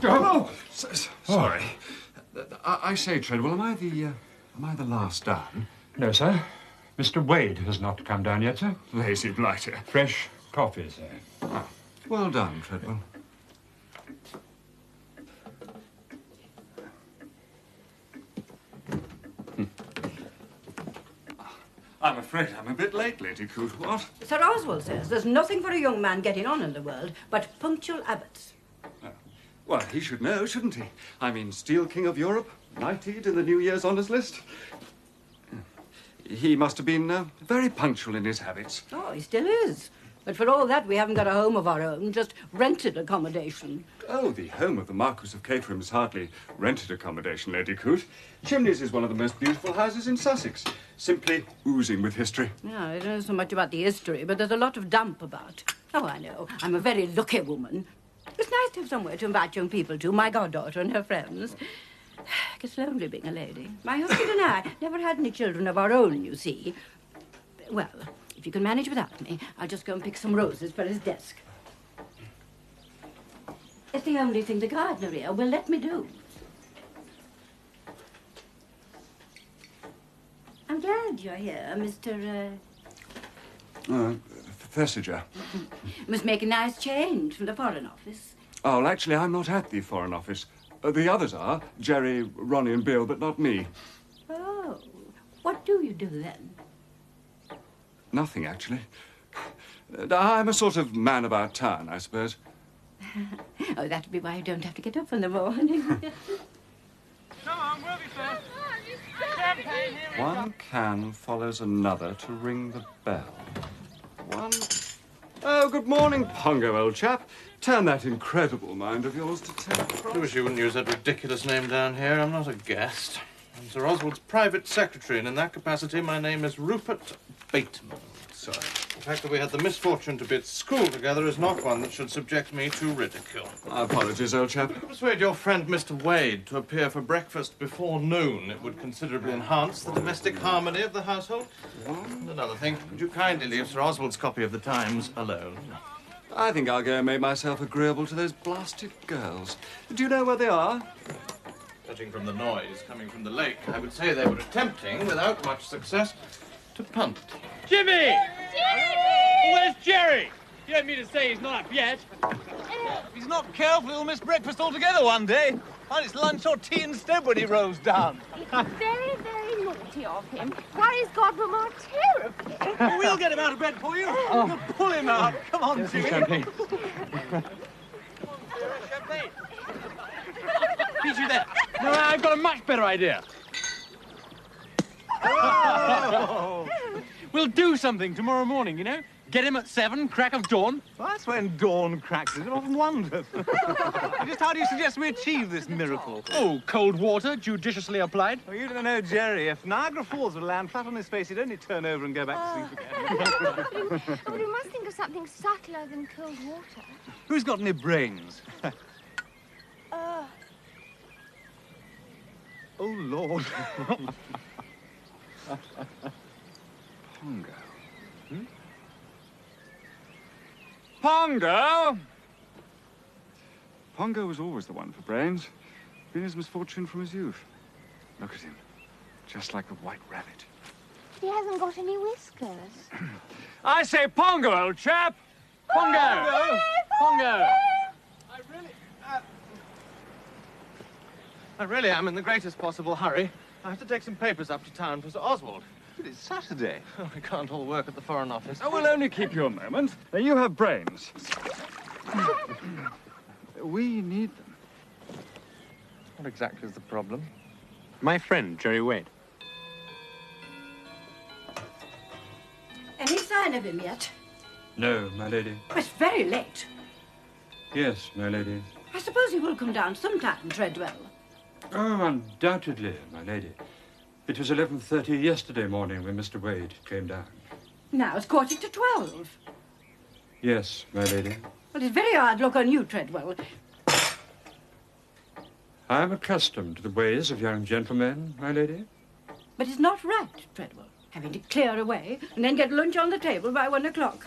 Oh, sorry. I say, Treadwell, am I the last down? No, sir. Mr. Wade has not come down yet, sir. Lazy blighter. Fresh coffee, sir. Oh, well done, Treadwell. I'm afraid I'm a bit late, Lady Coote. What? Sir Oswald says there's nothing for a young man getting on in the world but punctual abbots. Well, he should know, shouldn't he? I mean, Steel King of Europe, knighted in the New Year's honours list. He must have been very punctual in his habits. Oh, he still is. But for all that, we haven't got a home of our own, just rented accommodation. Oh, the home of the Marquis of Caterham is hardly rented accommodation, Lady Coote. Chimneys is one of the most beautiful houses in Sussex, simply oozing with history. Yeah, I don't know so much about the history, but there's a lot of damp about. Oh, I know. I'm a very lucky woman. It's nice to have somewhere to invite young people to, my goddaughter and her friends. It gets lonely being a lady. My husband and I never had any children of our own, you see. Well, if you can manage without me, I'll just go and pick some roses for his desk. It's the only thing the gardener here will let me do. I'm glad you're here, Mr. Thesiger. Must make a nice change from the Foreign Office. Oh, well, actually, I'm not at the Foreign Office. The others are. Gerry, Ronnie and Bill, but not me. Oh. What do you do, then? Nothing, actually. I'm a sort of man about town, I suppose. Oh, that'd be why you don't have to get up in the morning. Come on, we'll be first. Champagne, here we One can follows another to ring the bell. One... Oh, good morning, Pongo, old chap. Turn that incredible mind of yours to ten. I wish you wouldn't use that ridiculous name down here. I'm not a guest. I'm Sir Oswald's private secretary, and in that capacity, my name is Rupert Bateman. Sorry. The fact that we had the misfortune to be at school together is not one that should subject me to ridicule. Apologies, old chap. Persuade your friend Mr. Wade to appear for breakfast before noon. It would considerably enhance the domestic harmony of the household. And another thing, would you kindly leave Sir Oswald's copy of the Times alone? I think I'll go and make myself agreeable to those blasted girls. Do you know where they are? Judging from the noise coming from the lake, I would say they were attempting, without much success, to punt. Jimmy! Jimmy! Where's Gerry? You don't mean to say he's not up yet? If he's not careful, he'll miss breakfast altogether one day. And it's lunch or tea instead when he rolls down. It's very, very naughty of him. Worries Godmamma terribly. We'll get him out of bed for you. We'll pull him out. Come on, Jimmy. Champagne. Champagne. Beat you there. No, I've got a much better idea. Oh. We'll do something tomorrow morning, you know? Get him at 7, crack of dawn. Well, that's when dawn cracks. I've often wondered. Just how do you suggest we achieve this miracle? Oh, cold water, judiciously applied. Well, you don't know, Gerry. If Niagara Falls would land flat on his face, he'd only turn over and go back to sleep again. But we must think of something subtler than cold water. Who's got any brains? Oh, Lord. Pongo. Hmm? Pongo! Pongo was always the one for brains. Been his misfortune from his youth. Look at him. Just like the White Rabbit. He hasn't got any whiskers. I say Pongo, old chap! Pongo! Pongo! I really am in the greatest possible hurry. I have to take some papers up to town for Sir Oswald. But it's Saturday. Oh, we can't all work at the Foreign Office. I will only keep you a moment. Now, you have brains. We need them. What exactly is the problem? My friend, Gerry Wade. Any sign of him yet? No, my lady. Oh, it's very late. Yes, my lady. I suppose he will come down sometime, Treadwell. Oh, undoubtedly, my lady. It was 11:30 yesterday morning when Mr. Wade came down. Now it's 11:45. Yes, my lady. Well, it's very hard look on you, Treadwell. I am accustomed to the ways of young gentlemen, my lady. But it's not right, Treadwell, having to clear away and then get lunch on the table by 1 o'clock.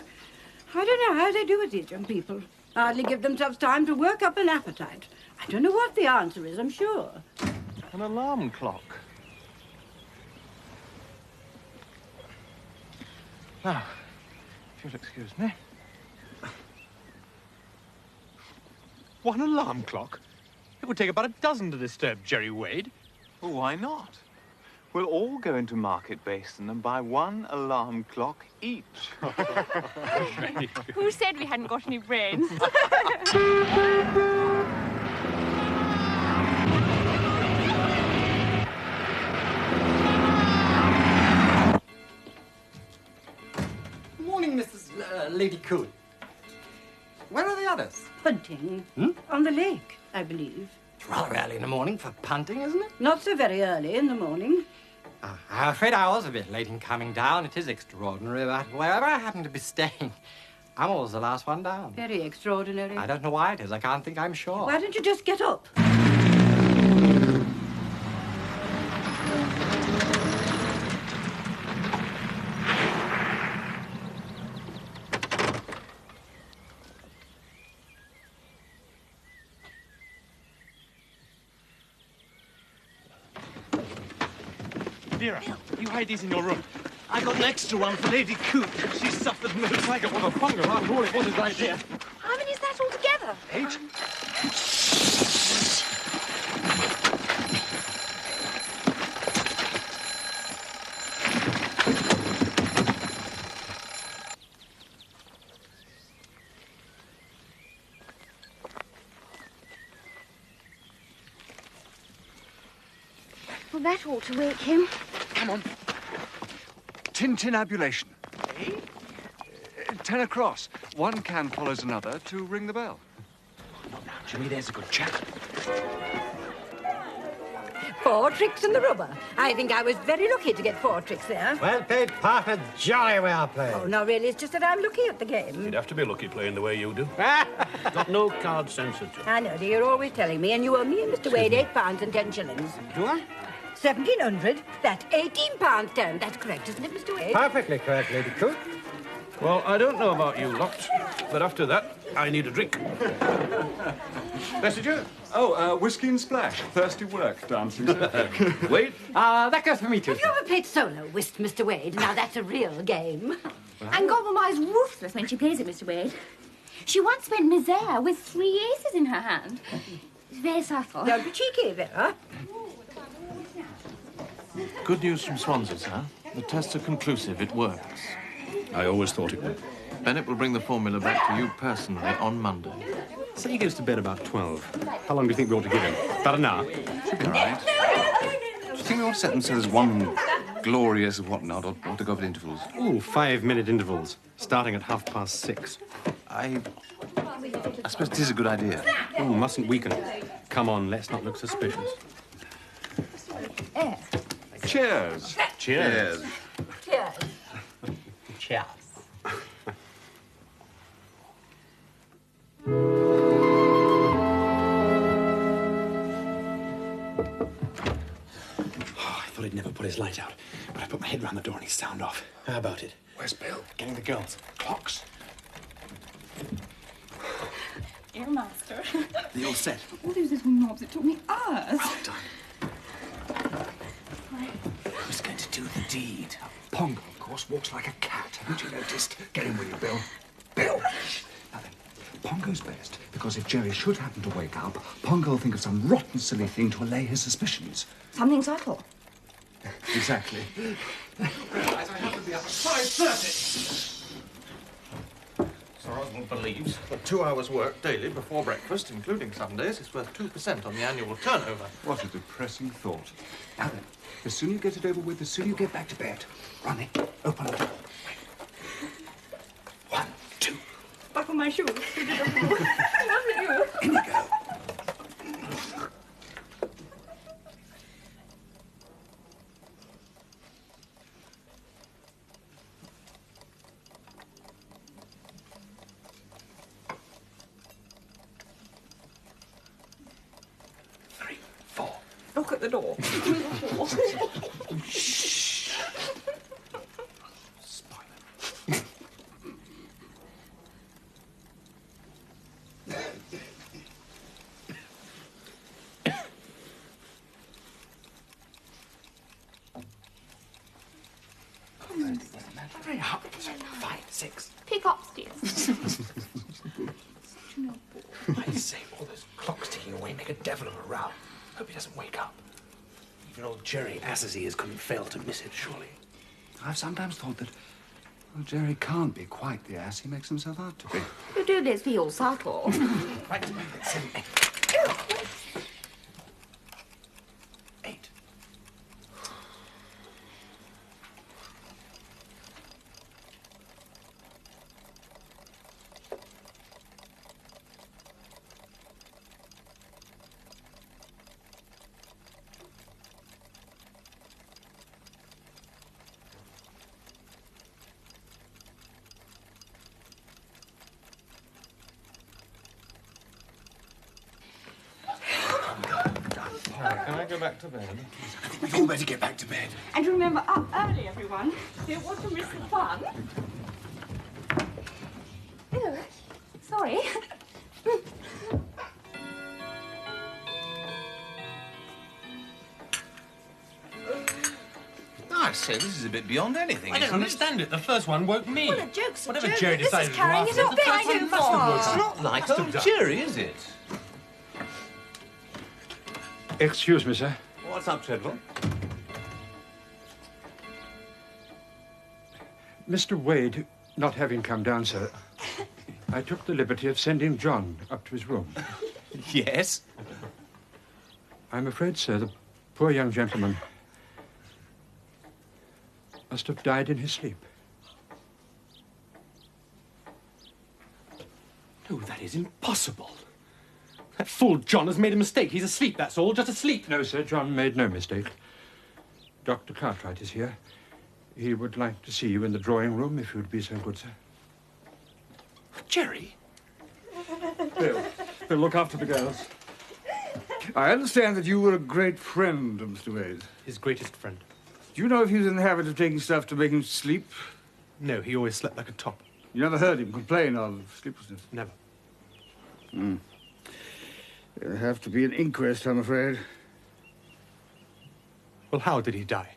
I don't know how they do it, these young people. Hardly give themselves time to work up an appetite. I don't know what the answer is, I'm sure. An alarm clock. Now, if you'll excuse me. One alarm clock? It would take about a dozen to disturb Gerry Wade. Well, why not? We'll all go into Market Basin and buy one alarm clock each. Who said we hadn't got any brains? Morning, Mrs. Lady Coon. Where are the others? Punting. On the lake, I believe. It's rather early in the morning for punting, isn't it? Not so very early in the morning. I'm afraid I was a bit late in coming down. It is extraordinary, but wherever I happen to be staying, I'm always the last one down. Very extraordinary. I don't know why it is. I can't think I'm sure. Why don't you just get up? Vera, you hide these in your room. I got an extra one for Lady Coop. She suffered most. I got one of Pongo after all. It wasn't right here. How many is that altogether? 8. Well, that ought to wake him. Come on. Tintinabulation. 10 across. One can follows another to ring the bell. Not now, Jimmy. There's a good chap. 4 tricks and the rubber. I think I was very lucky to get 4 tricks there. Well played, Parker. Jolly well played. Oh, no, really, it's just that I'm lucky at the game. You'd have to be lucky playing the way you do. Got no card censored. I know, dear, you're always telling me, and you owe me and Mr. Wade £8 and 10 shillings. Do I? 1,700. That's £18 10. That's correct, isn't it, Mr. Wade? Perfectly correct, Lady Coop. Well, I don't know about you lot, but after that, I need a drink. Messenger? Oh, whiskey and splash. Thirsty work, dancing. Wait. That goes for me, too. Have you ever played solo whist, Mr. Wade? Now, that's a real game. And Godmamma is ruthless when she plays it, Mr. Wade. She once went misère with 3 aces in her hand. It's very subtle. Don't be cheeky, Vera. Good news from Swansea, sir. The tests are conclusive. It works. I always thought it would. Bennett will bring the formula back to you personally on Monday. Say he goes to bed about 12. How long do you think we ought to give him? About an hour? Should be all right. Do you think we ought to set them so there's one glorious whatnot, or to go for intervals? Ooh, 5-minute intervals, starting at 6:30. I suppose it is a good idea. Oh, mustn't weaken. Come on, let's not look suspicious. Cheers. Cheers. Cheers. Cheers. I thought he'd never put his light out, but I put my head round the door and he's sound off. How about it? Where's Bill? Getting the girls. Clocks. Dear master. They all set? All those little knobs, it took me hours. Well done. Who's going to do the deed? Pongo, of course, walks like a cat. Haven't you noticed? Get in with you, Bill. Bill! Now then, Pongo's best, because if Gerry should happen to wake up, Pongo will think of some rotten, silly thing to allay his suspicions. Something subtle. Exactly. Guys, I have to be up at 5:30. Sir Oswald believes that 2 hours' work daily before breakfast, including Sundays, is worth 2% on the annual turnover. What a depressing thought. Now then, the sooner you get it over with, the sooner you get back to bed. Ronnie, open the door. 1, 2. Buckle my shoes. Lovely you. In you go. Look at the door. 5, 6. Pick upstairs. I say, all those clocks ticking away make a devil of a row. Hope he doesn't wake up. Even old Gerry, ass as he is, couldn't fail to miss it, surely. I've sometimes thought that, well, Gerry can't be quite the ass he makes himself out to be. You do this feel subtle. Right, 7, 8. 8. Can I go back to bed? I think we'd all better get back to bed. And remember, up early, everyone. Don't want to miss the fun. Ew, sorry. I say, this is a bit beyond anything. I don't understand it. The first one woke me. Well, a joke's a Whatever joke. Gerry This is decided to carrying laugh it at, up the first too one must have far. worked. It's not like Must have old done. Gerry, is it? Excuse me, sir. What's up, Treadwell? Mr. Wade, not having come down, sir, I took the liberty of sending John up to his room. Yes? I'm afraid, sir, the poor young gentleman must have died in his sleep. No, that is impossible. That fool John has made a mistake. He's asleep, that's all. Just asleep. No, sir, John made no mistake. Dr. Cartwright is here. He would like to see you in the drawing room, if you'd be so good, sir. Gerry? Bill, look after the girls. I understand that you were a great friend of Mr. Wade. His greatest friend. Do you know if he was in the habit of taking stuff to make him sleep? No, he always slept like a top. You never heard him complain of sleeplessness? Never. There'll have to be an inquest, I'm afraid. Well, how did he die?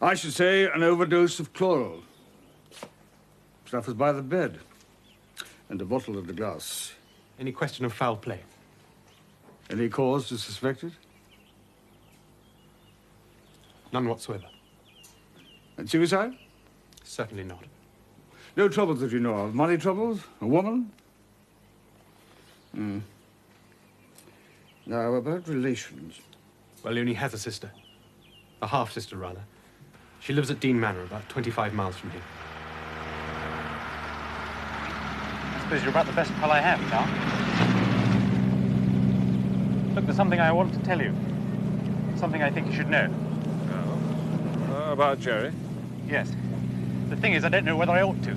I should say an overdose of chloral. Stuff was by the bed. And a bottle of the glass. Any question of foul play? Any cause to suspect it? None whatsoever. And suicide? Certainly not. No troubles that you know of. Money troubles? A woman? Now, about relations. Well, he only has a sister. A half-sister, rather. She lives at Dean Manor, about 25 miles from here. I suppose you're about the best pal I have, Tom. Look, there's something I want to tell you. Something I think you should know. Oh? About Gerry? Yes. The thing is, I don't know whether I ought to.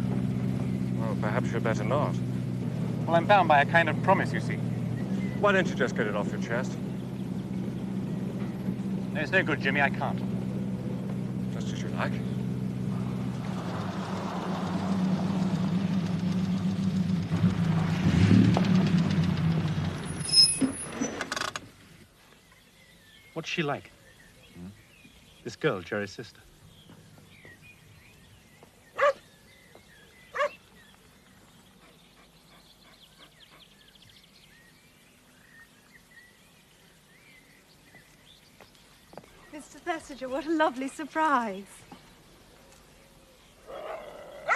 Well, perhaps you'd better not. Well, I'm bound by a kind of promise, you see. Why don't you just get it off your chest? No, it's no good, Jimmy, I can't. Just as you like. What's she like? This girl, Gerry's sister. Mr. Thesiger, what a lovely surprise.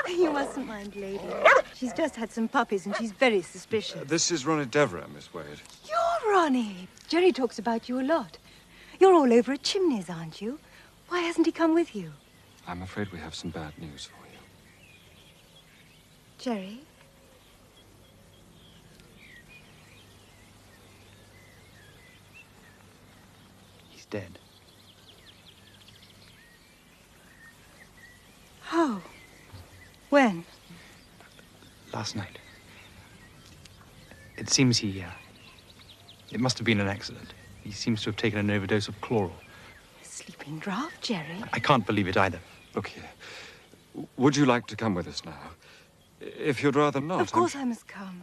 You mustn't mind Lady. She's just had some puppies and she's very suspicious. This is Ronnie Devereux, Miss Wade. You're Ronnie. Gerry talks about you a lot. You're all over at Chimneys, aren't you? Why hasn't he come with you? I'm afraid we have some bad news for you. Gerry? He's dead. Oh. When? Last night. It seems it must have been an accident. He seems to have taken an overdose of chloral. A sleeping draught, Gerry. I can't believe it either. Look here. Would you like to come with us now? If you'd rather not. Of course I must come.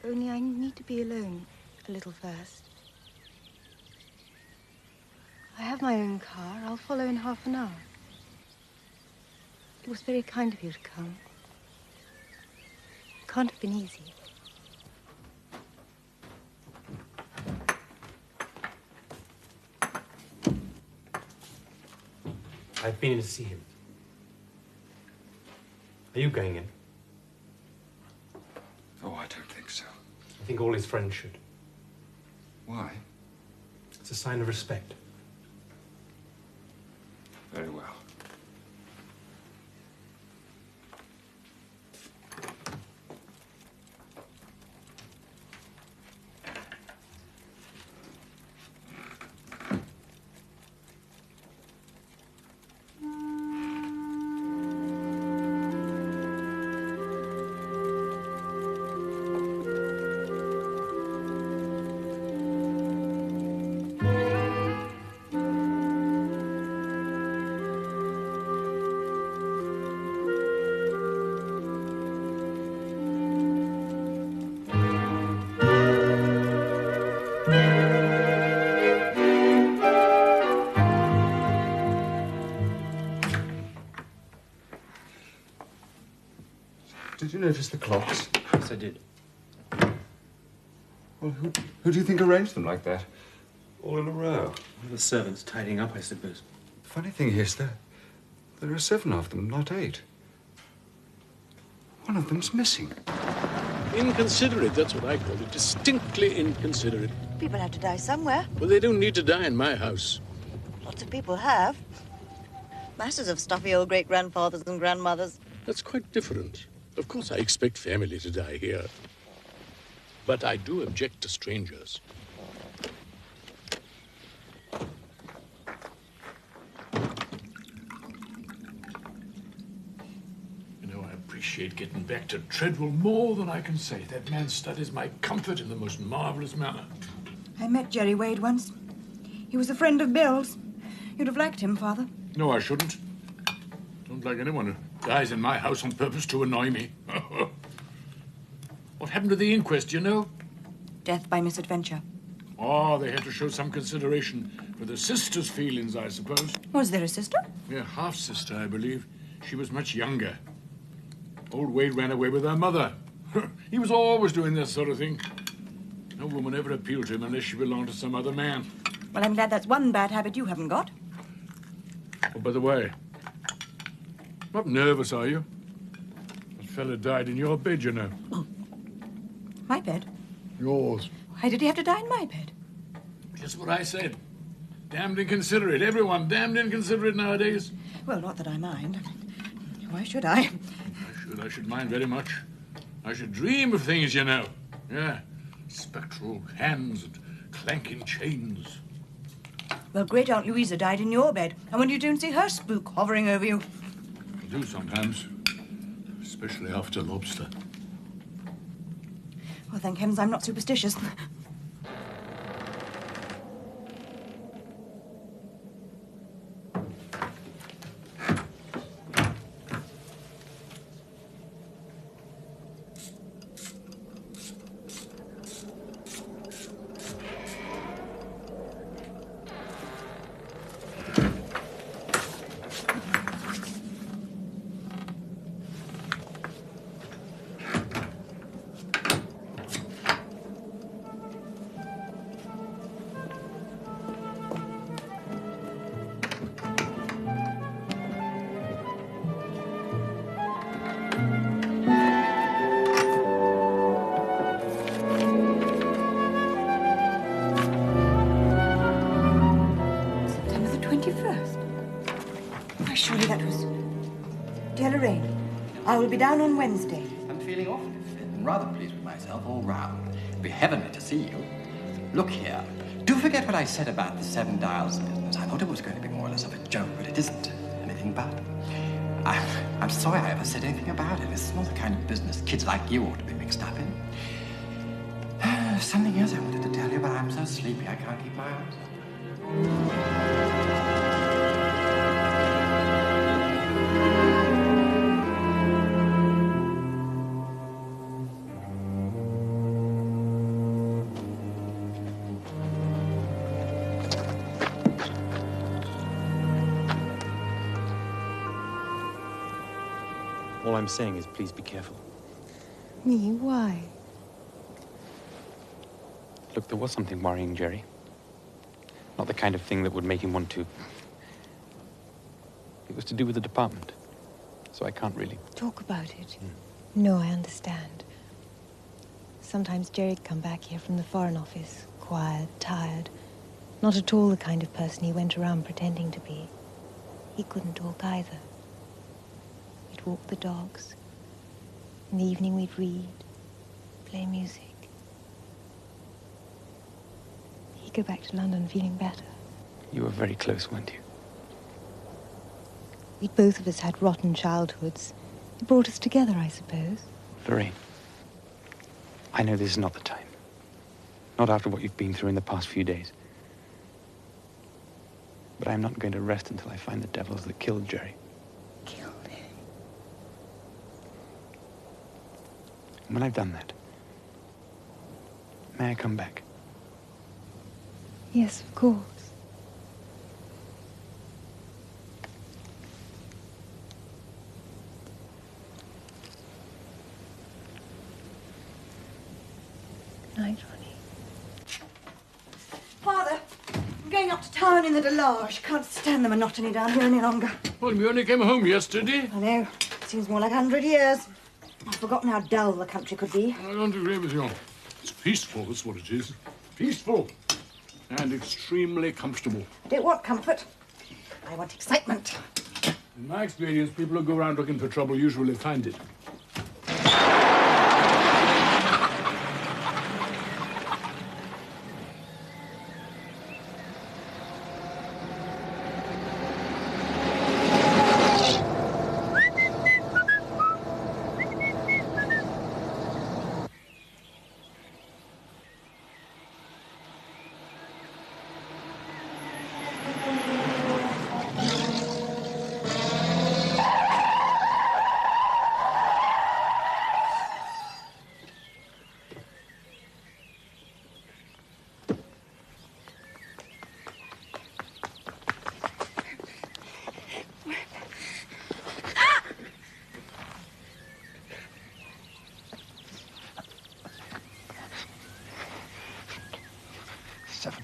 Only I need to be alone a little first. I have my own car. I'll follow in half an hour. It was very kind of you to come. It can't have been easy. I've been in to see him. Are you going in? Oh, I don't think so. I think all his friends should. Why? It's a sign of respect. Very well. Did you notice the clocks? Yes, I did. Well, who do you think arranged them like that? All in a row. The servants tidying up, I suppose. The funny thing is, there are 7 of them, not 8. One of them's missing. Inconsiderate, that's what I call it. Distinctly inconsiderate. People have to die somewhere. Well, they don't need to die in my house. Lots of people have. Masses of stuffy old great-grandfathers and grandmothers. That's quite different. Of course, I expect family to die here. But I do object to strangers. You know, I appreciate getting back to Treadwell more than I can say. That man studies my comfort in the most marvelous manner. I met Gerry Wade once. He was a friend of Bill's. You'd have liked him, Father. No, I shouldn't. Don't like anyone who dies in my house on purpose to annoy me. What happened to the inquest, you know? Death by misadventure. Oh, they had to show some consideration for the sister's feelings, I suppose. Was there a sister? Yeah, half-sister, I believe. She was much younger. Old Wade ran away with her mother. He was always doing this sort of thing. No woman ever appealed to him unless she belonged to some other man. Well, I'm glad that's one bad habit you haven't got. Oh, by the way, not nervous, are you? That fella died in your bed, you know. My bed? Yours. Why did he have to die in my bed? Just what I said. Damned inconsiderate. Everyone damned inconsiderate nowadays. Well, not that I mind. Why should I? I should mind very much. I should dream of things, you know. Yeah. Spectral hands and clanking chains. Well, Great Aunt Louisa died in your bed. And when you don't see her spook hovering over you. I do sometimes. Especially after lobster. Well, thank heavens I'm not superstitious. I will be down on Wednesday. I'm feeling awfully fit and rather pleased with myself all round. It'll be heavenly to see you. Look here, do forget what I said about the 7 Dials business. I thought it was going to be more or less of a joke, but it isn't anything but. I'm sorry I ever said anything about it. This is not the kind of business kids like you ought to be mixed up in. Something else I wanted to tell you, but I'm so sleepy I can't keep my eyes open. All I'm saying is please be careful. Me? Why? Look, there was something worrying Gerry. Not the kind of thing that would make him want to... It was to do with the department. So I can't really... Talk about it. No, I understand. Sometimes Gerry'd come back here from the Foreign Office, quiet, tired. Not at all the kind of person he went around pretending to be. He couldn't talk either. We'd walk the dogs. In the evening we'd read, play music. He'd go back to London feeling better. You were very close, weren't you? We'd both of us had rotten childhoods. It brought us together, I suppose. Lorraine, I know this is not the time. Not after what you've been through in the past few days. But I'm not going to rest until I find the devils that killed Gerry. Killed him? And when I've done that, may I come back? Yes, of course. Good night, Ronnie. Father, I'm going up to town in the Delage. Can't stand the monotony down here any longer. Well, we only came home yesterday. I know. Seems more like 100 years. I've forgotten how dull the country could be. I don't agree with you. It's peaceful, that's what it is. Peaceful. And extremely comfortable. I don't want comfort. I want excitement. In my experience, people who go around looking for trouble usually find it.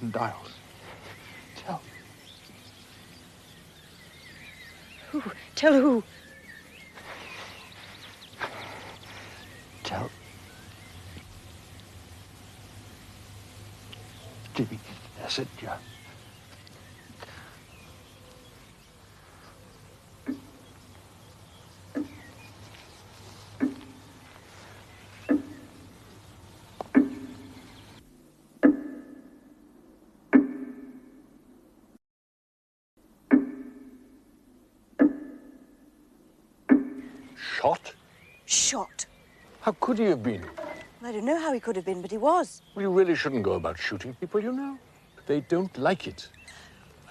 Dials. Tell. Who? Tell who? Tell. Jimmy, that's it, yeah. Shot? Shot. How could he have been? I don't know how he could have been, but he was. Well, you really shouldn't go about shooting people, you know. They don't like it.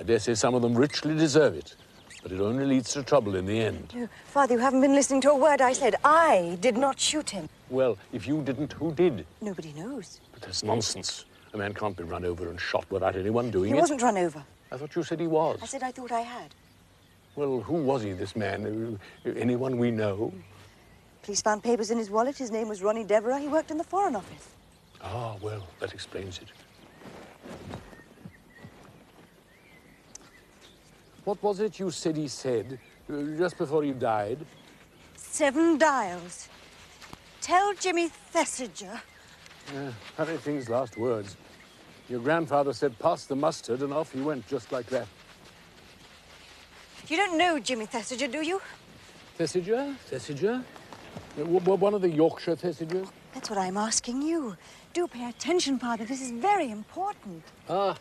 I dare say some of them richly deserve it, but it only leads to trouble in the end. No, Father, you haven't been listening to a word I said. I did not shoot him. Well, if you didn't, who did? Nobody knows. But that's nonsense. A man can't be run over and shot without anyone doing it. He wasn't run over. I thought you said he was. I said I thought I had. Well, who was he, this man? Anyone we know? Police found papers in his wallet. His name was Ronnie Devereux. He worked in the Foreign Office. Ah, well, that explains it. What was it you said he said just before he died? 7 dials. Tell Jimmy Thesiger. Harry Thing's last words. Your grandfather said, pass the mustard, and off he went, just like that. You don't know Jimmy Thesiger, do you? Thesiger? Thesiger? One of the Yorkshire Thesigers? That's what I'm asking you. Do pay attention, Father. This is very important. Ah,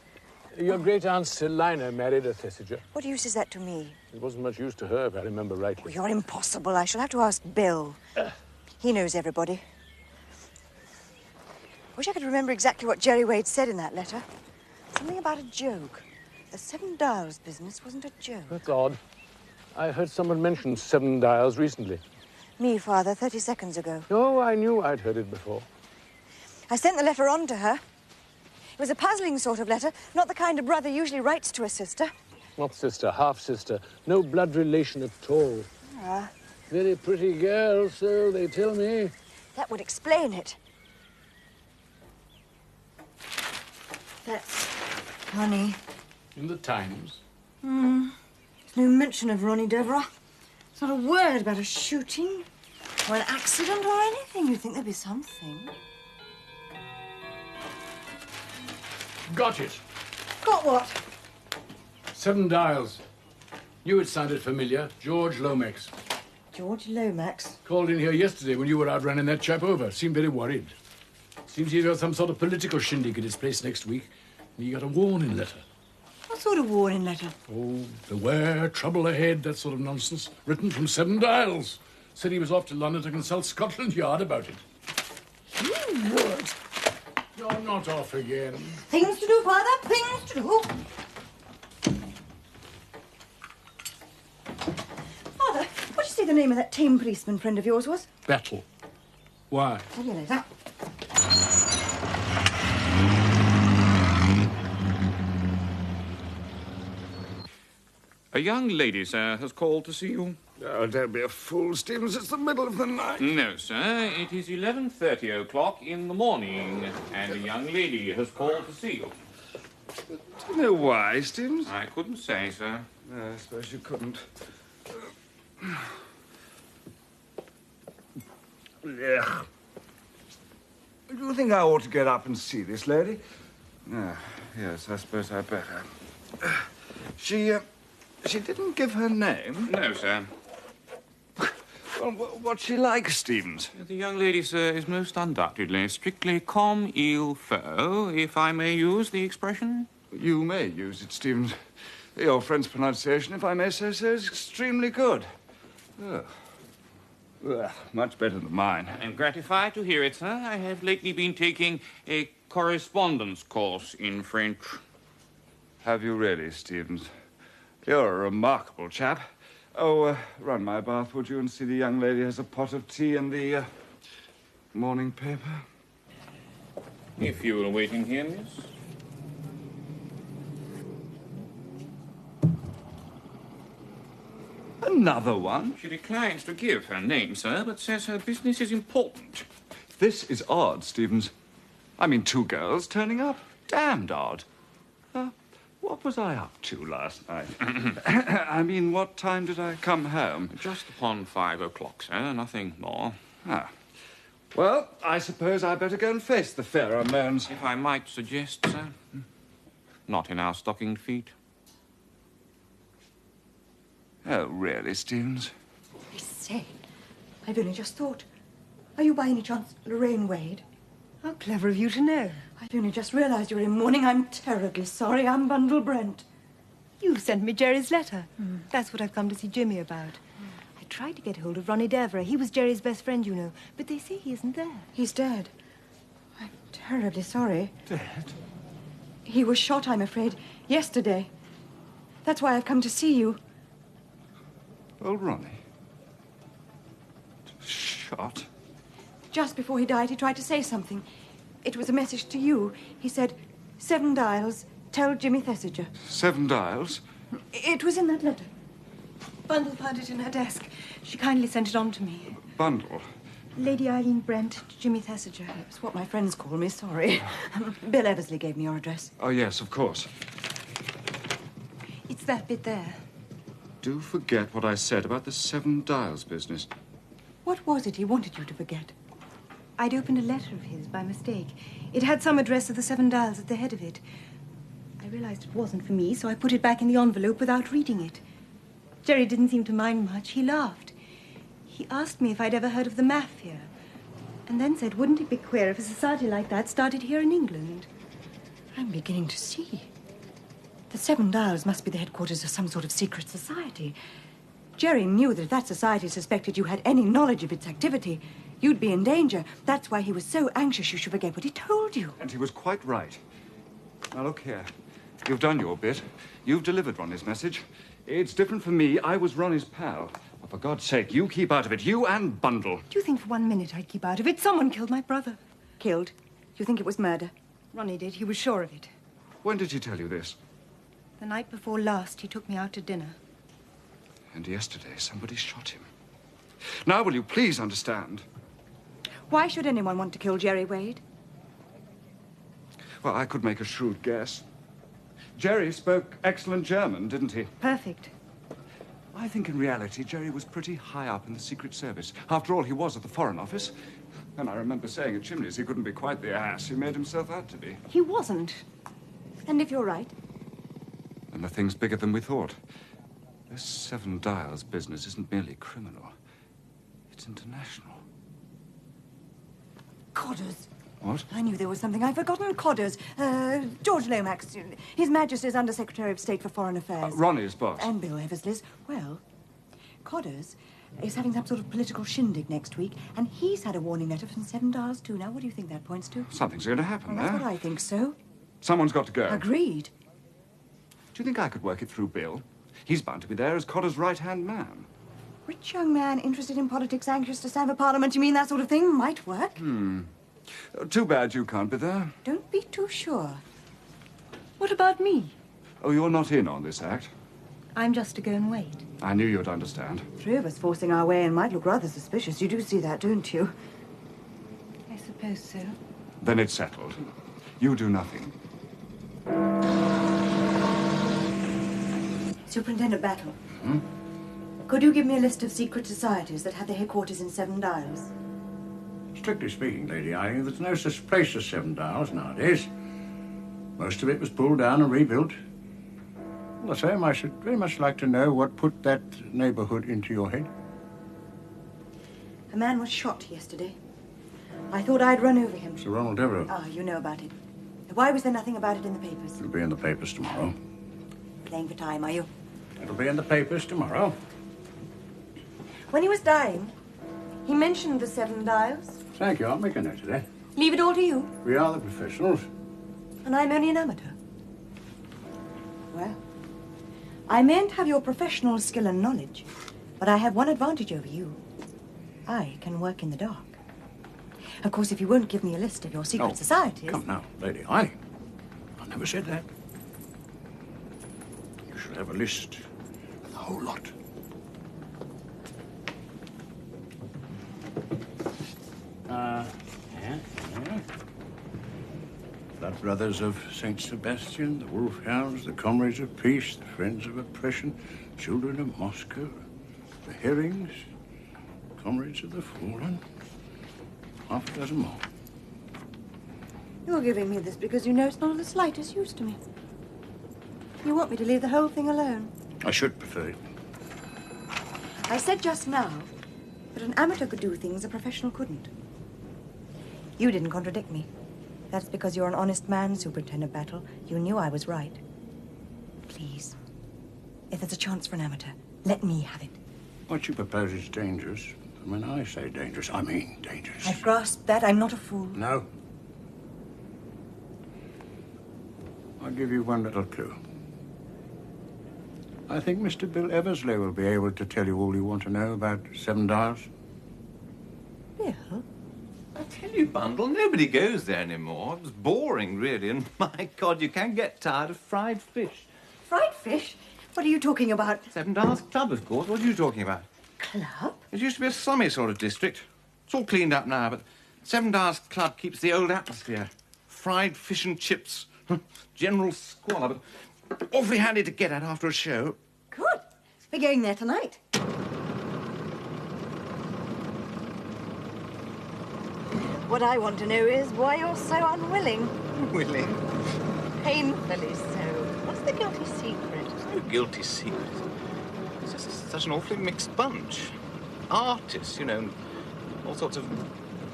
your great-aunt Selina married a Thesiger. What use is that to me? It wasn't much use to her, if I remember rightly. Oh, you're impossible. I shall have to ask Bill. He knows everybody. Wish I could remember exactly what Gerry Wade said in that letter. Something about a joke. The 7 dials business wasn't a joke. That's odd. I heard someone mention 7 dials recently. Me, Father, 30 seconds ago. Oh, I knew I'd heard it before. I sent the letter on to her. It was a puzzling sort of letter, not the kind a brother usually writes to a sister. Not sister, half-sister. No blood relation at all. Ah, Very pretty girl, so they tell me. That would explain it. That's funny. In the Times. There's no mention of Ronnie Devereux. There's not a word about a shooting or an accident or anything. You'd think there'd be something. Got it. Got what? 7 Dials. Knew it sounded familiar. George Lomax. George Lomax. Called in here yesterday when you were out running that chap over. Seemed very worried. Seems he's got some sort of political shindig at his place next week. And he got a warning letter. What sort of warning letter? Oh, beware, trouble ahead, that sort of nonsense. Written from 7 Dials. Said he was off to London to consult Scotland Yard about it. You would. You're not off again. Things to do, Father, things to do. Father, what did you say the name of that tame policeman friend of yours was? Battle. Why? Tell you later. A young lady, sir, has called to see you. Oh, don't be a fool, Stevens. It's the middle of the night. No, sir. It is 11:30 o'clock in the morning, and a young lady has called to see you. Do you know why, Stevens? I couldn't say, sir. No, I suppose you couldn't. Yeah. Do you think I ought to get up and see this lady? Yes, I suppose I better. She didn't give her name? No, sir. Well, what's she like, Stevens? The young lady, sir, is most undoubtedly strictly comme il faut, if I may use the expression. You may use it, Stevens. Your friend's pronunciation, if I may say so, is extremely good. Much better than mine. I'm gratified to hear it, sir. I have lately been taking a correspondence course in French. Have you really, Stevens? You're a remarkable chap. Oh, run my bath, would you, and see the young lady has a pot of tea and the morning paper? If you will wait in here, miss. Another one? She declines to give her name, sir, but says her business is important. This is odd, Stevens. I mean, 2 girls turning up. Damned odd. What was I up to last night? I mean, what time did I come home? Just upon 5 o'clock, sir. Nothing more. Well, I suppose I better go and face the fair unknowns. If I might suggest, sir, not in our stockinged feet. Oh, really, Stevens? I say, I've only just thought. Are you by any chance Lorraine Wade? How clever of you to know. I've only just realized you're in mourning. I'm terribly sorry. I'm Bundle Brent. You've sent me Jerry's letter. That's what I've come to see Jimmy about. I tried to get hold of Ronnie Devereux. He was Jerry's best friend, you know. But they say he isn't there. He's dead. I'm terribly sorry. Dead? He was shot, I'm afraid, yesterday. That's why I've come to see you. Well, Ronnie. Shot? Just before he died, he tried to say something. It was a message to you. He said, 7 Dials, tell Jimmy Thesiger. 7 Dials? It was in that letter. Bundle found it in her desk. She kindly sent it on to me. Bundle? Lady Eileen Brent to Jimmy Thesiger. It's what my friends call me, sorry. Bill Eversley gave me your address. Oh, yes, of course. It's that bit there. Do forget what I said about the 7 Dials business. What was it he wanted you to forget? I'd opened a letter of his by mistake. It had some address of the 7 Dials at the head of it. I realized it wasn't for me, so I put it back in the envelope without reading it. Gerry didn't seem to mind much. He laughed. He asked me if I'd ever heard of the mafia, and then said, wouldn't it be queer if a society like that started here in England? I'm beginning to see. The 7 Dials must be the headquarters of some sort of secret society. Gerry knew that if that society suspected you had any knowledge of its activity, you'd be in danger. That's why he was so anxious you should forget what he told you. And he was quite right. Now, look here. You've done your bit. You've delivered Ronnie's message. It's different for me. I was Ronnie's pal. Oh, for God's sake, you keep out of it. You and Bundle. Do you think for 1 minute I'd keep out of it? Someone killed my brother. Killed? Do you think it was murder? Ronnie did. He was sure of it. When did he tell you this? The night before last, he took me out to dinner. And yesterday, somebody shot him. Now, will you please understand? Why should anyone want to kill Gerry Wade? Well, I could make a shrewd guess. Gerry spoke excellent German, didn't he? Perfect. I think in reality, Gerry was pretty high up in the Secret Service. After all, he was at the Foreign Office. And I remember saying at Chimneys he couldn't be quite the ass he made himself out to be. He wasn't. And if you're right... And the thing's bigger than we thought. This Seven Dials business isn't merely criminal. It's international. Codders. What? I knew there was something I'd forgotten. Codders. George Lomax, His Majesty's Under-Secretary of State for Foreign Affairs. Ronnie's boss. And Bill Eversley's. Well, Codders is having some sort of political shindig next week, and he's had a warning letter from Seven Dials too. Now, what do you think that points to? Something's going to happen, Well, that's what I think so. Someone's got to go. Agreed. Do you think I could work it through Bill? He's bound to be there as Codder's right-hand man. Rich young man interested in politics, anxious to stand for Parliament, you mean that sort of thing? Might work. Too bad you can't be there. Don't be too sure. What about me? Oh, you're not in on this act. I'm just to go and wait. I knew you'd understand. Three of us forcing our way in might look rather suspicious. You do see that, don't you? I suppose so. Then it's settled. You do nothing. Superintendent Battle. Could you give me a list of secret societies that have their headquarters in Seven Dials? Strictly speaking, Lady Eileen, there's no such place as Seven Dials nowadays. Most of it was pulled down and rebuilt. All the same, I should very much like to know what put that neighbourhood into your head. A man was shot yesterday. I thought I'd run over him. Sir Ronald Devereux. Ah, you know about it. Why was there nothing about it in the papers? It'll be in the papers tomorrow. Playing for time, are you? It'll be in the papers tomorrow. When he was dying, he mentioned the Seven Dials. Thank you. I'll make a note of that. Leave it all to you. We are the professionals. And I'm only an amateur. Well, I mayn't have your professional skill and knowledge, but I have one advantage over you. I can work in the dark. Of course, if you won't give me a list of your secret societies... Come now, Lady Eileen. I never said that. You should have a list of the whole lot. Yeah. Blood Brothers of St. Sebastian, the Wolfhounds, the Comrades of Peace, the Friends of Oppression, Children of Moscow, the Herrings, Comrades of the Fallen, half a dozen more. You're giving me this because you know it's not of the slightest use to me. You want me to leave the whole thing alone. I should prefer it. I said just now that an amateur could do things a professional couldn't. You didn't contradict me. That's because you're an honest man, Superintendent Battle. You knew I was right. Please, if there's a chance for an amateur, let me have it. What you propose is dangerous. And when I say dangerous, I mean dangerous. I've grasped that. I'm not a fool. No. I'll give you one little clue. I think Mr. Bill Eversley will be able to tell you all you want to know about Seven Dials. Bill? I tell you, Bundle, nobody goes there anymore. It was boring, really, and my God, you can get tired of fried fish. Fried fish? What are you talking about? Seven Dials Club, of course. What are you talking about? Club? It used to be a slummy sort of district. It's all cleaned up now, but Seven Dials Club keeps the old atmosphere. Fried fish and chips. General squalor, but awfully handy to get at after a show. Good. We're going there tonight. What I want to know is why you're so unwilling. Willing? Painfully so. What's the guilty secret? No guilty secret. It's just such an awfully mixed bunch. Artists, you know, all sorts of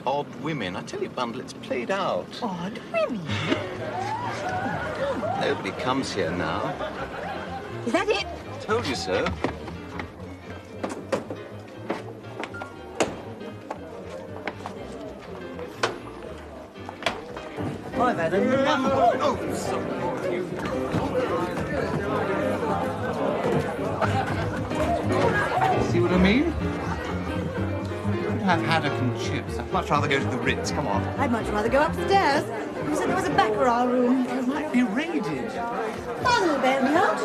odd women. I tell you, Bundle, it's played out. Odd women? Nobody comes here now. Is that it? Told you so. I've had enough. Oh, sorry. See what I mean? Have haddock and chips. I'd much rather go to the Ritz. Come on. I'd much rather go upstairs. You said there was a baccarat room. It might be raided. Father will bail me out.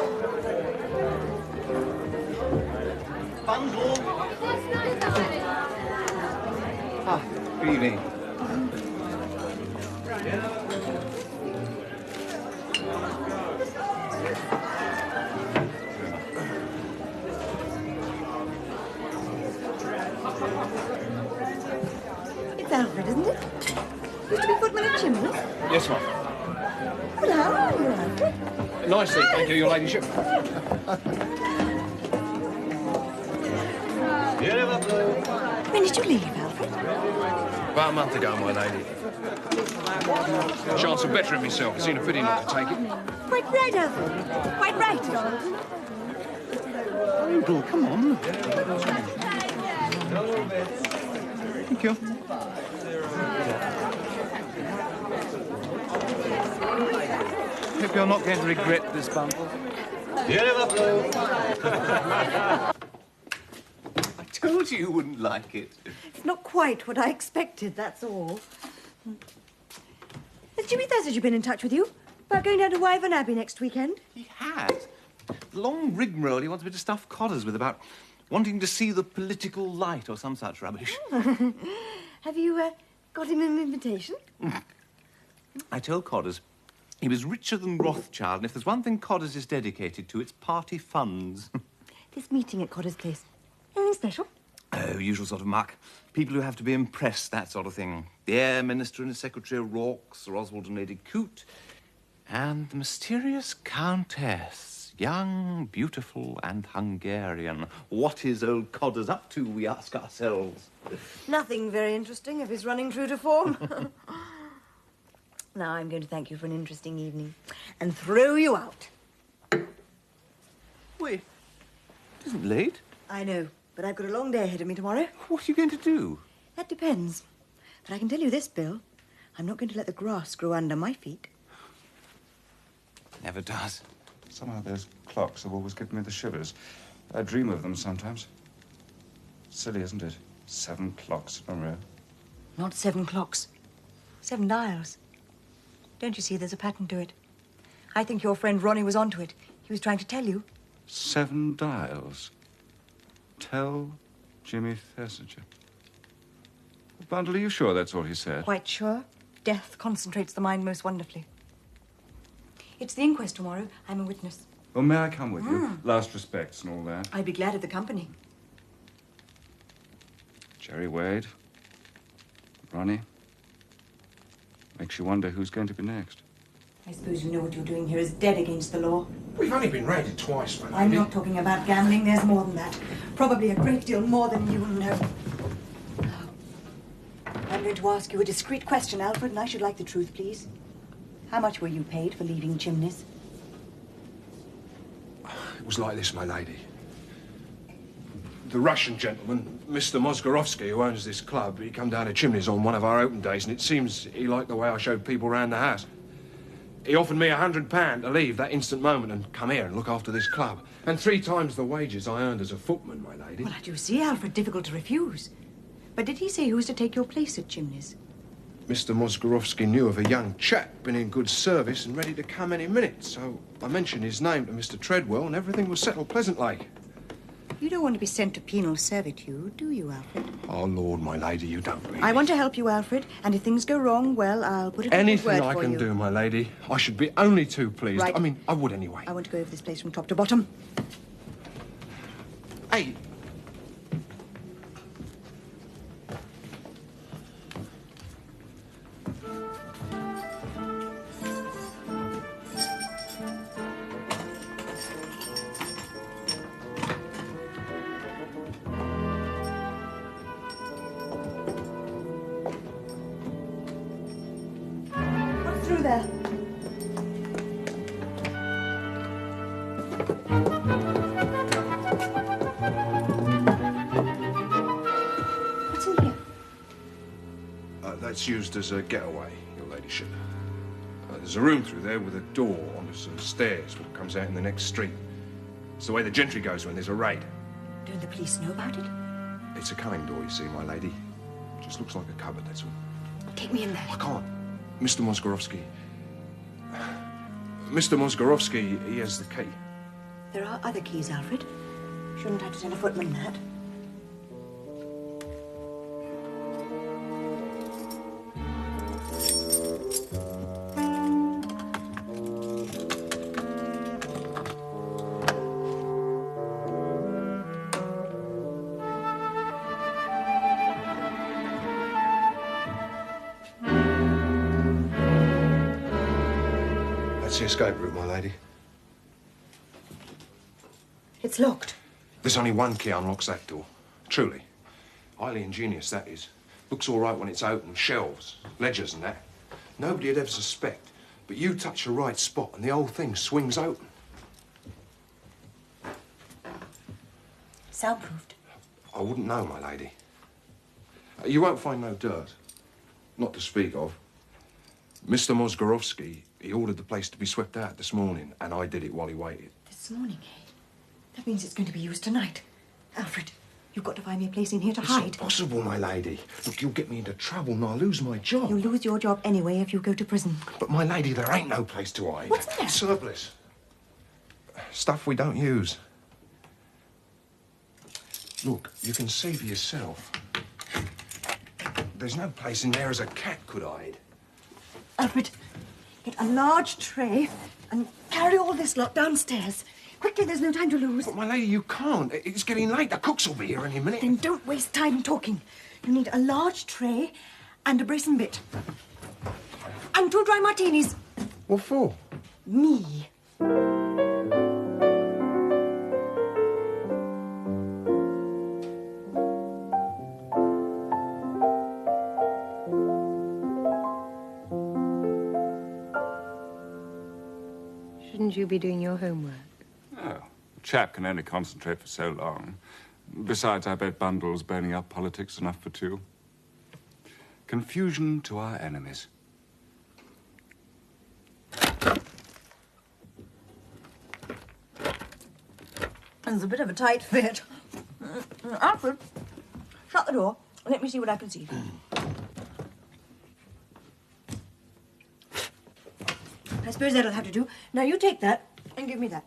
Bundle. Ah, good evening. It's Alfred, isn't it? Used to be footman at Chimneys. Yes, ma'am. Well, how are you, Alfred? Nicely, thank you, your ladyship. When did you leave, Alfred? About a month ago, my lady. Chance of bettering myself. It's seen a pity not to take it. Quite right, Alfred. Quite right. Uncle, come on. Thank you. Hope you're not going to regret this bundle. I told you wouldn't like it. It's not quite what I expected, that's all. Has Jimmy Thesiger been in touch with you about going down to Wyvern Abbey next weekend? He has. Long rigmarole he wants me to stuff codders with about wanting to see the political light or some such rubbish. Have you got him an invitation? I told Codders he was richer than Rothschild, and if there's one thing Codders is dedicated to, it's party funds. This meeting at Codder's place. Anything special? Oh, usual sort of muck. People who have to be impressed, that sort of thing. The Air Minister and his Secretary O'Rourke, Sir Oswald and Lady Coote, and the mysterious Countess. Young, beautiful, and Hungarian. What is old Codders up to, we ask ourselves? Nothing very interesting if he's running true to form. Now I'm going to thank you for an interesting evening and throw you out. Wait, it isn't late. I know, but I've got a long day ahead of me tomorrow. What are you going to do? That depends. But I can tell you this, Bill. I'm not going to let the grass grow under my feet. Never does. Somehow those clocks have always given me the shivers. I dream of them sometimes. Silly, isn't it? 7 clocks in a row. Not 7 clocks. 7 dials. Don't you see there's a pattern to it? I think your friend Ronnie was onto it. He was trying to tell you. 7 dials. Tell Jimmy Thesiger. Bundle, are you sure that's all he said? Quite sure. Death concentrates the mind most wonderfully. It's the inquest tomorrow. I'm a witness. Well, may I come with you? Last respects and all that. I'd be glad of the company. Gerry Wade. Ronnie. Makes you wonder who's going to be next. I suppose you know what you're doing here is dead against the law. We've only been raided twice, my lady. I'm not talking about gambling. There's more than that. Probably a great deal more than you know. I'm going to ask you a discreet question, Alfred, and I should like the truth, please. How much were you paid for leaving Chimneys? It was like this, my lady. The Russian gentleman, Mr. Mozgorovsky, who owns this club, he come down to Chimneys on one of our open days, and it seems he liked the way I showed people around the house. He offered me £100 to leave that instant moment and come here and look after this club. And 3 times the wages I earned as a footman, my lady. Well, I do see, Alfred, difficult to refuse. But did he say who was to take your place at Chimneys? Mr. Mozgorovsky knew of a young chap, been in good service and ready to come any minute. So I mentioned his name to Mr. Treadwell and everything was settled pleasantly. You don't want to be sent to penal servitude, do you, Alfred? Oh, Lord, my lady, you don't believe I want to help you, Alfred, and if things go wrong, well, I'll put it in a anything word I for can you. do, my lady. I should be only too pleased. Right. I mean, I would anyway. I want to go over this place from top to bottom. Hey. What's through there? What's in here? That's used as a getaway, your ladyship. There's a room through there with a door onto some stairs that comes out in the next street. It's the way the gentry goes when there's a raid. Don't the police know about it? It's a cunning door, you see, my lady. Just looks like a cupboard, that's all. Take me in there. I can't. Mr. Mozgorovsky. Mr. Mozgorovsky, he has the key. There are other keys, Alfred. Shouldn't have to tell a footman that. That's the escape route, my lady. It's locked. There's only one key unlocks that door. Truly. Highly ingenious, that is. Looks all right when it's open. Shelves, ledgers and that. Nobody'd ever suspect. But you touch the right spot and the whole thing swings open. Soundproofed. I wouldn't know, my lady. You won't find no dirt. Not to speak of. Mr. Mozgorovsky, he ordered the place to be swept out this morning, and I did it while he waited. This morning, eh? That means it's going to be used tonight. Alfred, you've got to find me a place in here to It's hide. not possible, my lady. Look, you'll get me into trouble and I'll lose my job. You'll lose your job anyway if you go to prison. But, my lady, there ain't no place to hide. What's that? Surplus. Stuff we don't use. Look, you can see for yourself. There's no place in there as a cat could hide. Alfred, get a large tray and carry all this lot downstairs. Quickly, there's no time to lose. But, my lady, you can't. It's getting late. The cooks will be here any minute. Then don't waste time talking. You need a large tray and a brace and bit. And 2 dry martinis. What for? Me. Shouldn't you be doing your homework? Oh, a chap can only concentrate for so long. Besides, I bet Bundle's burning up politics enough for 2. Confusion to our enemies. It's a bit of a tight fit. Alfred, shut the door and let me see what I can see. I suppose that'll have to do. Now you take that and give me that.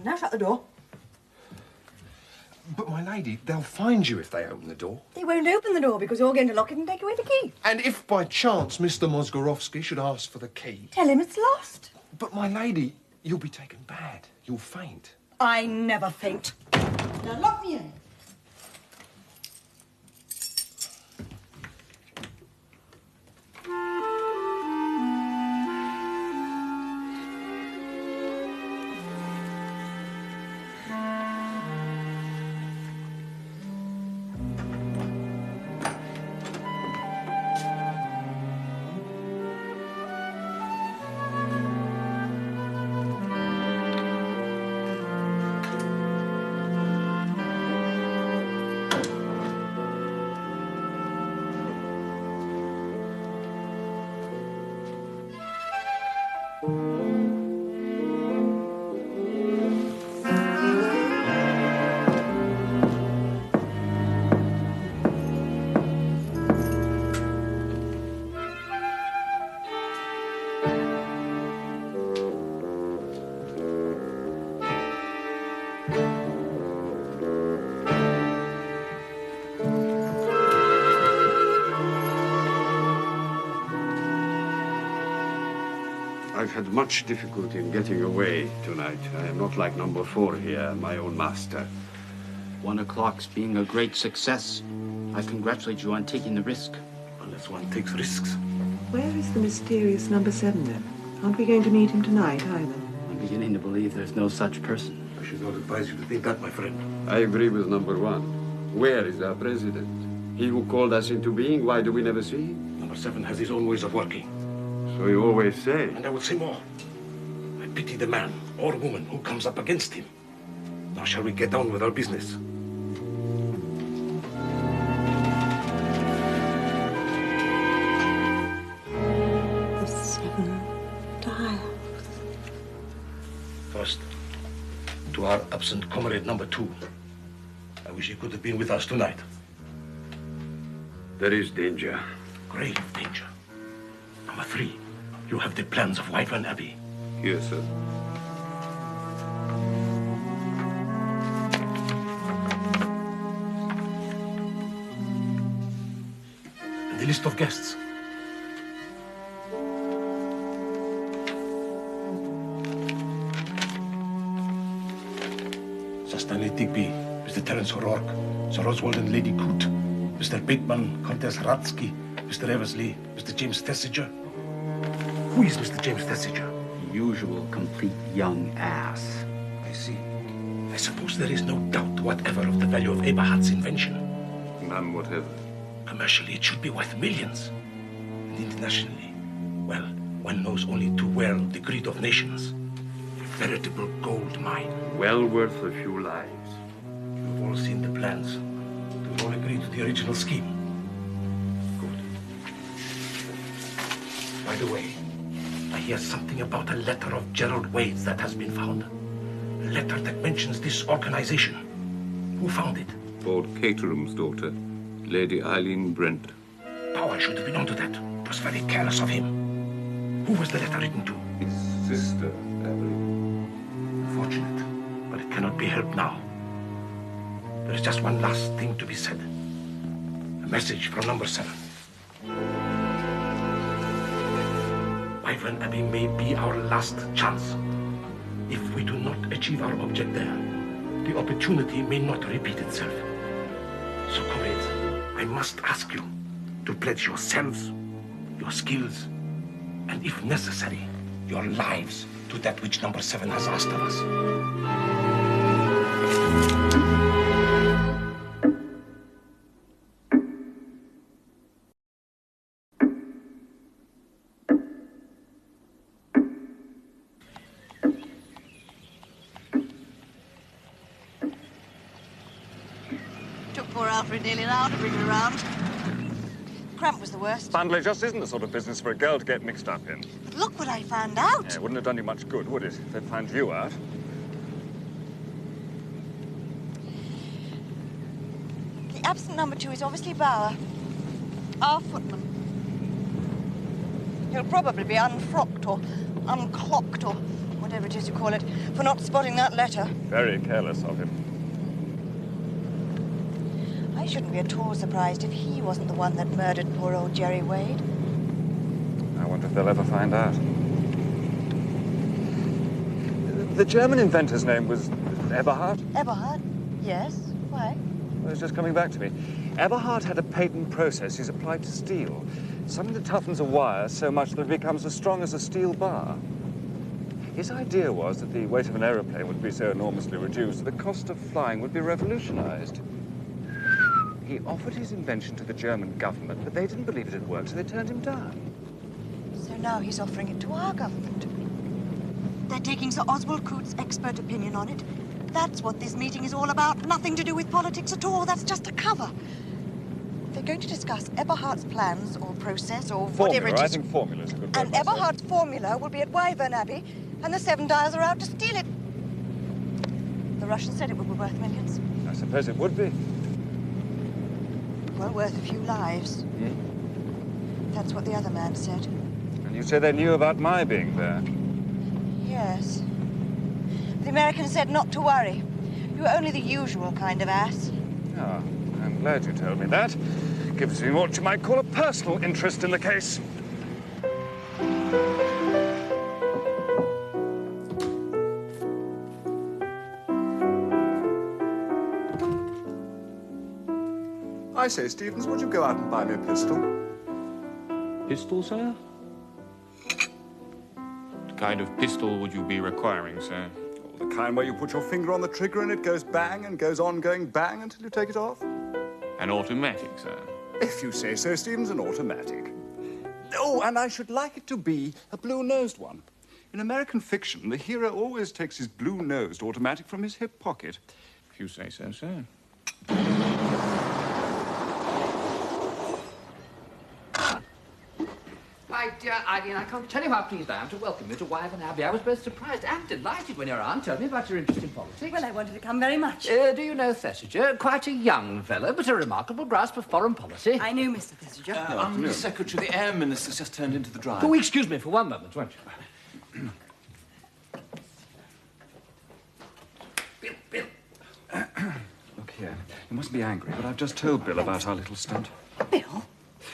Now shut the door. But, my lady, they'll find you if they open the door. They won't open the door because you're going to lock it and take away the key. And if by chance Mr. Mozgorovsky should ask for the key... Tell him it's lost. But, my lady, you'll be taken bad. You'll faint. I never faint. Now lock me in. I've had much difficulty in getting away tonight. I am not like number 4 here, my own master. 1 o'clock's being a great success. I congratulate you on taking the risk. Unless one takes risks. Where is the mysterious number 7, then? Aren't we going to meet him tonight, either? I'm beginning to believe there's no such person. I should not advise you to think that, my friend. I agree with number 1. Where is our president? He who called us into being, why do we never see him? Number 7 has his own ways of working. So you always say. And I will say more. I pity the man or woman who comes up against him. Now shall we get on with our business? The 7 dials. First, to our absent comrade number 2. I wish he could have been with us tonight. There is danger. Grave danger. Number 3, you have the plans of White Run Abbey. Yes, sir. and the list of guests. Sir Stanley Digby, Mr. Terence O'Rourke, Sir Oswald and Lady Coote, Mr. Bateman, Countess Ratsky, Mr. Eversley, Mr. James Thesiger. Who is Mr. James Thesiger? Usual complete young ass. I see. I suppose there is no doubt whatever of the value of Eberhard's invention. None whatever. Commercially, it should be worth millions. And internationally, well, one knows only too well the greed of nations. A veritable gold mine. Well worth a few lives. You've all seen the plans. You've all agreed to the original scheme. Good. By the way, I hear something about a letter of Gerry Wade's that has been found. A letter that mentions this organization. Who found it? Lord Caterham's daughter, Lady Eileen Brent. Power should have been onto that. It was very careless of him. Who was the letter written to? His sister, Evelyn. Unfortunate, but it cannot be helped now. There is just one last thing to be said. A message from number 7. Wyvern Abbey may be our last chance. If we do not achieve our object there, the opportunity may not repeat itself. So, comrades, I must ask you to pledge yourselves, your skills, and if necessary, your lives to that which number 7 has asked of us. Poor Alfred nearly an hour to bring her around. Cramp was the worst. Bandley just isn't the sort of business for a girl to get mixed up in. But look what I found out. Yeah, it wouldn't have done you much good, would it, if they'd found you out? The absent number 2 is obviously Bauer, our footman. He'll probably be unfrocked or unclocked or whatever it is you call it, for not spotting that letter. Very careless of him. I shouldn't be at all surprised if he wasn't the one that murdered poor old Gerry Wade. I wonder if they'll ever find out. The German inventor's name was Eberhard? Eberhard? Yes. Why? Well, it's just coming back to me. Eberhard had a patent process he's applied to steel. Something that toughens a wire so much that it becomes as strong as a steel bar. His idea was that the weight of an aeroplane would be so enormously reduced that the cost of flying would be revolutionized. He offered his invention to the German government, but they didn't believe it had worked, so they turned him down. So now he's offering it to our government. They're taking Sir Oswald Coote's expert opinion on it. That's what this meeting is all about. Nothing to do with politics at all. That's just a cover. They're going to discuss Eberhard's plans or process or whatever it is. I think formula's a good word. And Eberhard's formula will be at Wyvern Abbey, and the 7 Dials are out to steal it. The Russians said it would be worth millions. I suppose it would be. Well, worth a few lives. That's what the other man said. And you say they knew about my being there? Yes. The American said not to worry. You were only the usual kind of ass. Ah, I'm glad you told me that. Gives me what you might call a personal interest in the case. I say, Stevens, would you go out and buy me a pistol? Pistol, sir? What kind of pistol would you be requiring, sir? Oh, the kind where you put your finger on the trigger and it goes bang and goes on going bang until you take it off? An automatic, sir. If you say so, Stevens, an automatic. Oh, and I should like it to be a blue-nosed one. In American fiction, the hero always takes his blue-nosed automatic from his hip pocket. If you say so, sir. My dear Eileen, I can't tell you how pleased I am to welcome you to Wyvern Abbey. I was both surprised and delighted when your aunt told me about your interest in politics. Well, I wanted to come very much. Do you know Thesiger? Quite a young fellow, but a remarkable grasp of foreign policy. I knew Mr. Thesiger. I'm the secretary. The air minister's just turned into the drive. Oh, excuse me for one moment, won't you? Look here, you mustn't be angry, but I've just told Bill about our little stunt. Bill?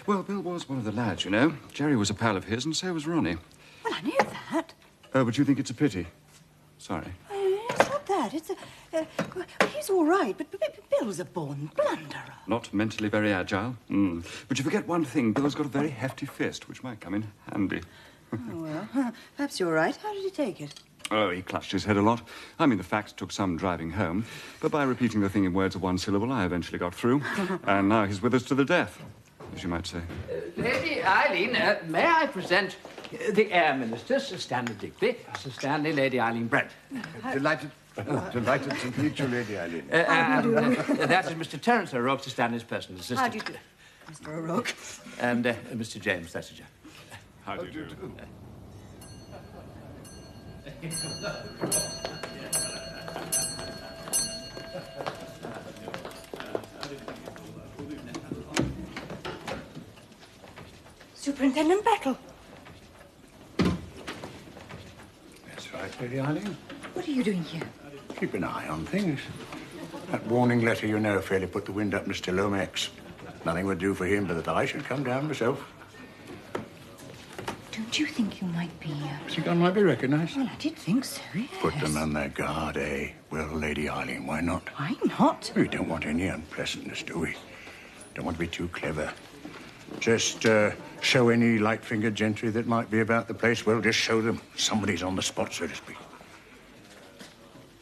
Well, Bill was one of the lads, you know. Gerry was a pal of his, and so was Ronnie. Well, I knew that. Oh, but you think it's a pity? Sorry. It's not that. It's he's all right, but Bill's a born blunderer. Not mentally very agile. But you forget one thing. Bill's got a very hefty fist, which might come in handy. Oh, well, perhaps you're right. How did he take it? Oh, he clutched his head a lot. I mean, the facts took some driving home. But by repeating the thing in words of one syllable, I eventually got through. And now he's with us to the death, as you might say. Lady Eileen, may I present the Air Minister, Sir Stanley Digby, Sir Stanley, Lady Eileen Brent. Delighted to meet you, Lady Eileen. That is Mr. Terence Alexander, Sir Stanley's personal assistant. How do you do, Mr. O'Rourke? And Mr. James Thesiger. How do you do? Superintendent Battle. That's right, Lady Eileen. What are you doing here? Keep an eye on things. That warning letter, you know, fairly put the wind up Mr. Lomax. Nothing would do for him but that I should come down myself. Don't you think you might be... Think I might be recognised? Well, I did think so, yes. Put them on their guard, eh? Well, Lady Eileen, why not? Why not? We don't want any unpleasantness, do we? Don't want to be too clever. Just show any light-fingered gentry that might be about the place, well, just show them somebody's on the spot, so to speak.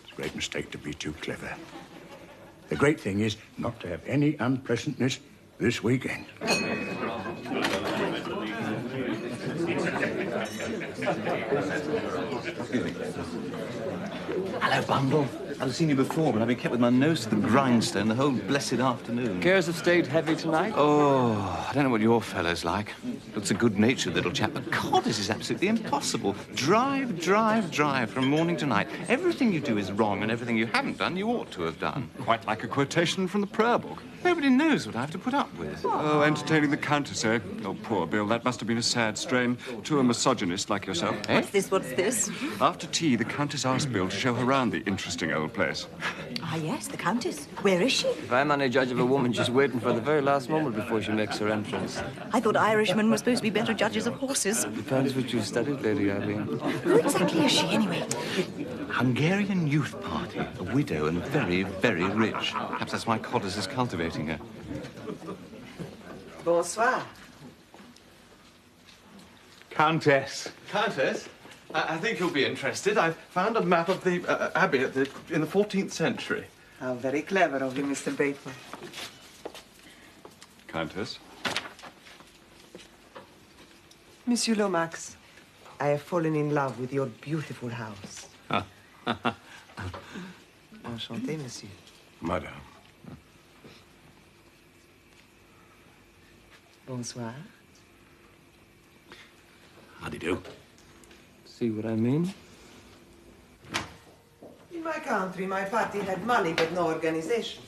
It's a great mistake to be too clever. The great thing is not to have any unpleasantness this weekend. Hello, Bundle. I've seen you before, but I've been kept with my nose to the grindstone the whole blessed afternoon. Cares have stayed heavy tonight? Oh, I don't know what your fellow's like. Looks a good-natured little chap, but God, this is absolutely impossible. Drive, drive, drive from morning to night. Everything you do is wrong, and everything you haven't done, you ought to have done. Quite like a quotation from the prayer book. Nobody knows what I have to put up with. Oh, entertaining the Countess, eh? Oh, poor Bill, that must have been a sad strain to a misogynist like yourself. Eh? What's this? After tea, the Countess asked Bill to show her around the interesting old place. Ah, yes, the Countess. Where is she? If I'm any judge of a woman, she's waiting for the very last moment before she makes her entrance. I thought Irishmen were supposed to be better judges of horses. Depends what you've studied, Lady Eileen. Who exactly is she, anyway? Hungarian youth party, a widow and very, very rich. Perhaps that's why Coddas is cultivating her. Bonsoir. Countess. Countess? I think you'll be interested. I've found a map of the abbey in the 14th century. How very clever of you, Mr. Bateman. Countess? Monsieur Lomax, I have fallen in love with your beautiful house. Enchanté, monsieur. Madame. Bonsoir. How do you do? See what I mean? In my country, my party had money but no organization.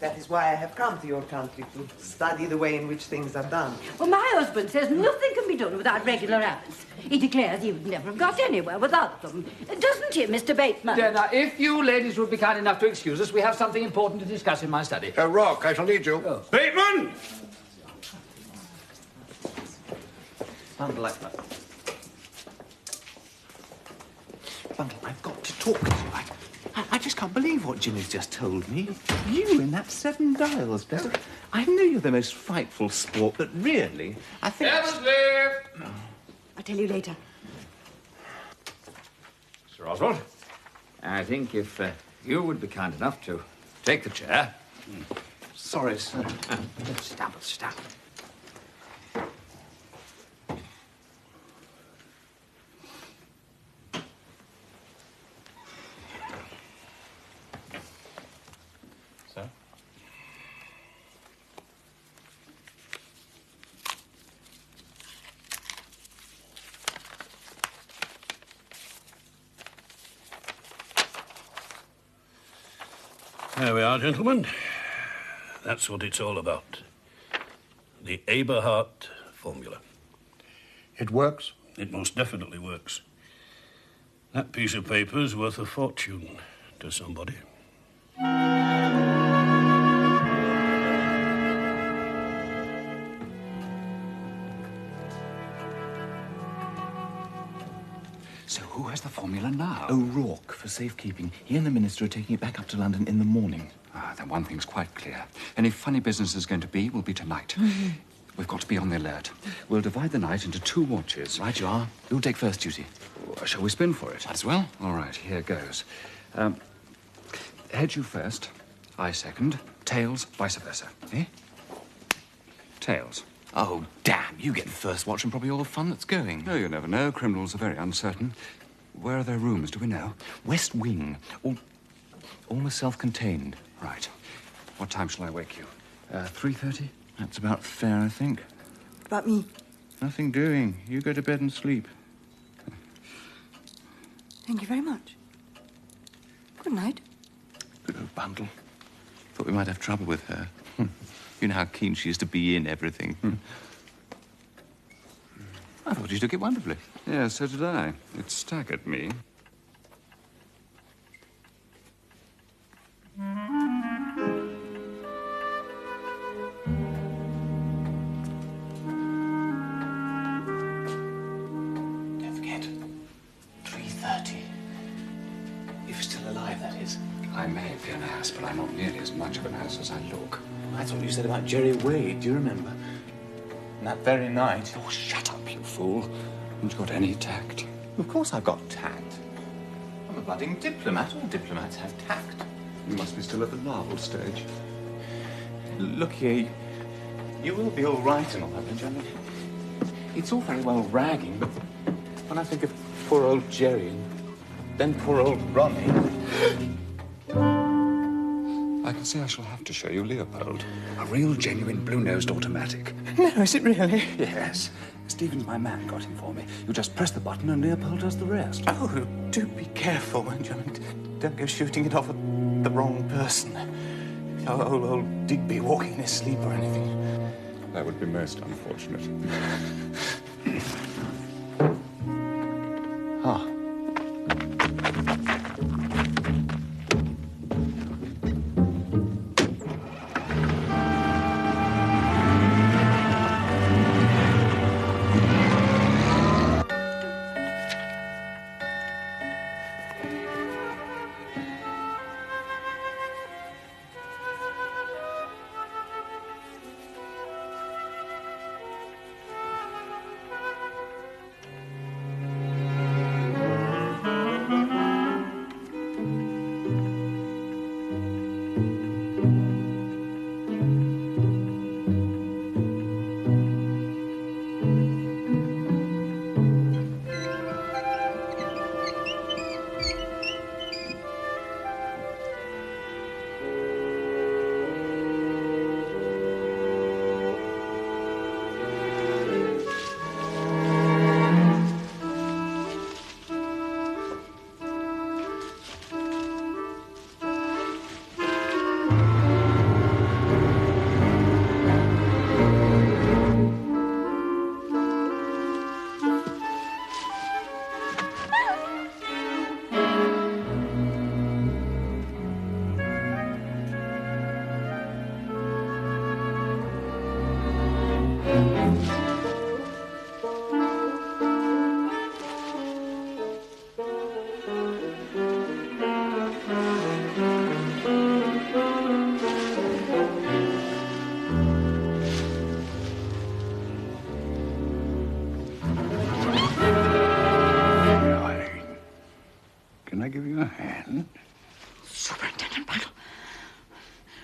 That is why I have come to your country, to study the way in which things are done. Well, my husband says nothing can be done without regular habits. He declares he would never have got anywhere without them. Doesn't he, Mr. Bateman? Now, if you ladies would be kind enough to excuse us, we have something important to discuss in my study. Rock, I shall need you. Oh. Bateman! Bundle, Bundle, I've got to talk to you. I just can't believe what Jimmy's just told me. You in that 7 dials, Bester. I know you're the most frightful sport, but really, I think... I'll tell you later. Sir Oswald, I think if you would be kind enough to take the chair. Sorry, sir. Sit down, sit down. Sir? There we are, gentlemen. That's what it's all about. The Eberhardt formula. It works. It most definitely works. That piece of paper's worth a fortune to somebody. So who has the formula now? O'Rourke, for safekeeping. He and the minister are taking it back up to London in the morning. Then one thing's quite clear. Any funny business there's going to be will be tonight. We've got to be on the alert. We'll divide the night into 2 watches. Right you are. Who'll take first duty? Shall we spin for it? Might as well. All right, here goes. Head you first, I second, tails, vice versa. Eh? Tails. Oh, damn. You get first watch and probably all the fun that's going. No, you never know. Criminals are very uncertain. Where are their rooms, do we know? West wing. Almost self-contained. Right. What time shall I wake you? 3:30? That's about fair, I think. What about me? Nothing doing. You go to bed and sleep. Thank you very much. Good night. Good old bundle. Thought we might have trouble with her. You know how keen she is to be in everything. I thought you took it wonderfully. Yeah, so did I. It staggered me. Don't forget, 3:30. If still alive, that is. I may be an ass, but I'm not nearly as much of an ass as I look. That's what you said about Gerry Wade, do you remember? And that very night. Oh, shut up, you fool. Haven't you got any tact? Of course I've got tact. I'm a budding diplomat. All diplomats have tact. You must be still at the larval stage. Look here, you will be all right and all that, don't you? I mean, it's all very well ragging, but when I think of poor old Gerry and then poor old Ronnie... I can see I shall have to show you Leopold. A real, genuine, blue-nosed automatic. No, is it really? Yes. Stephen's my man got him for me. You just press the button and Leopold does the rest. Oh, do be careful, won't you? I mean, don't go shooting it off at the wrong person. Old Digby walking in his sleep or anything. That would be most unfortunate. Ah.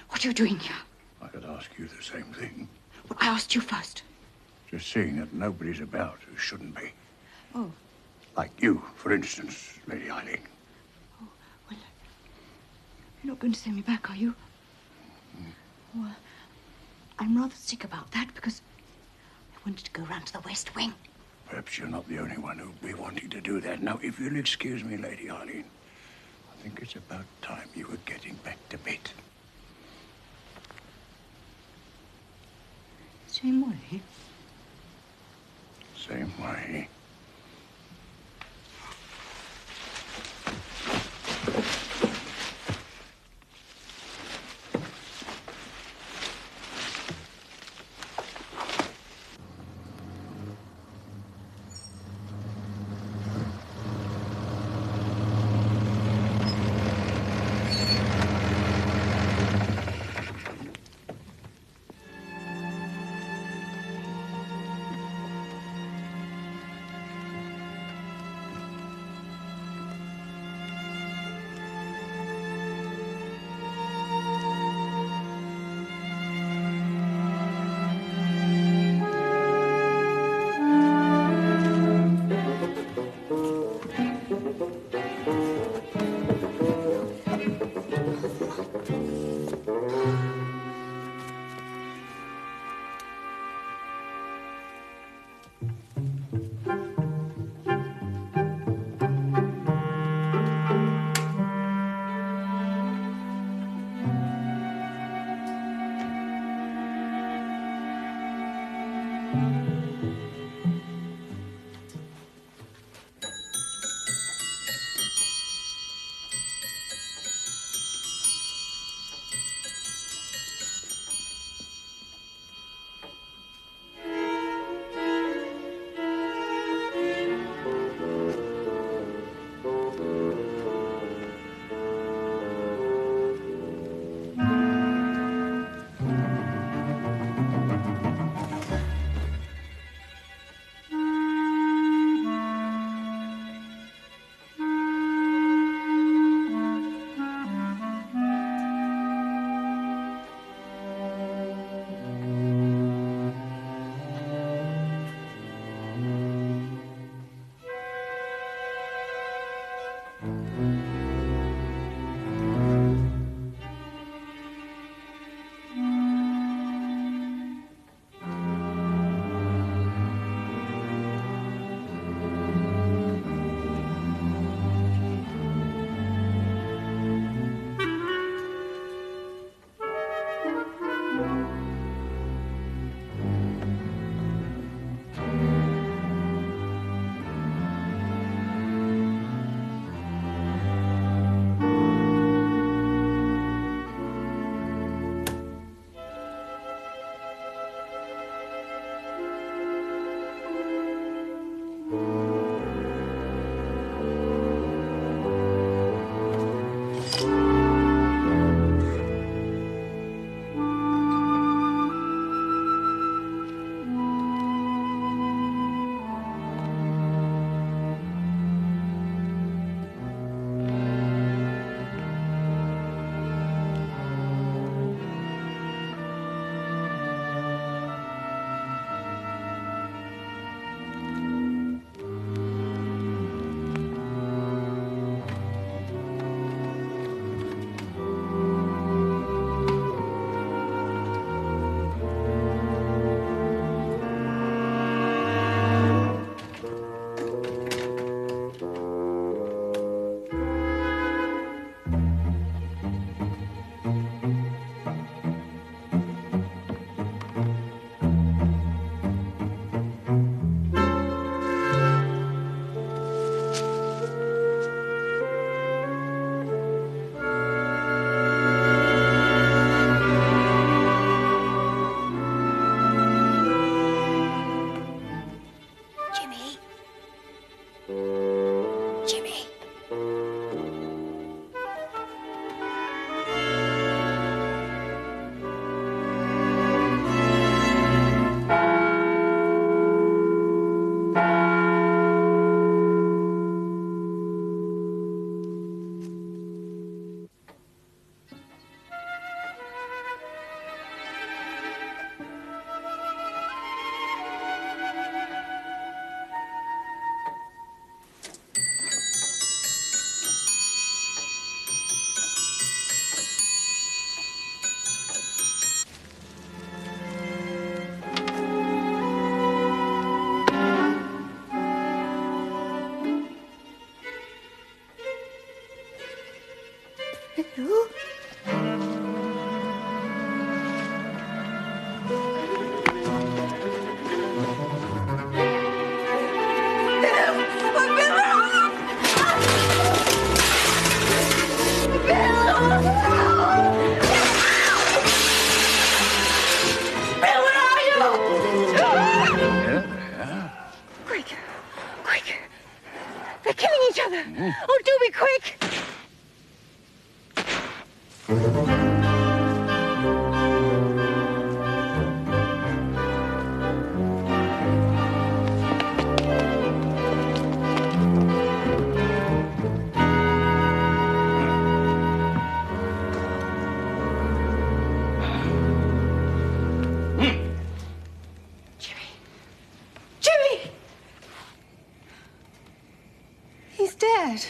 What are you doing here? I could ask you the same thing. Well, I asked you first. Just seeing that nobody's about who shouldn't be. Oh. Like you, for instance, Lady Eileen. Oh, well, you're not going to send me back, are you? Well, I'm rather sick about that because I wanted to go round to the West Wing. Perhaps you're not the only one who'll be wanting to do that. Now, if you'll excuse me, Lady Eileen, I think it's about time you were getting back to bed. Same way? Same way. Oh, do be quick! Dead.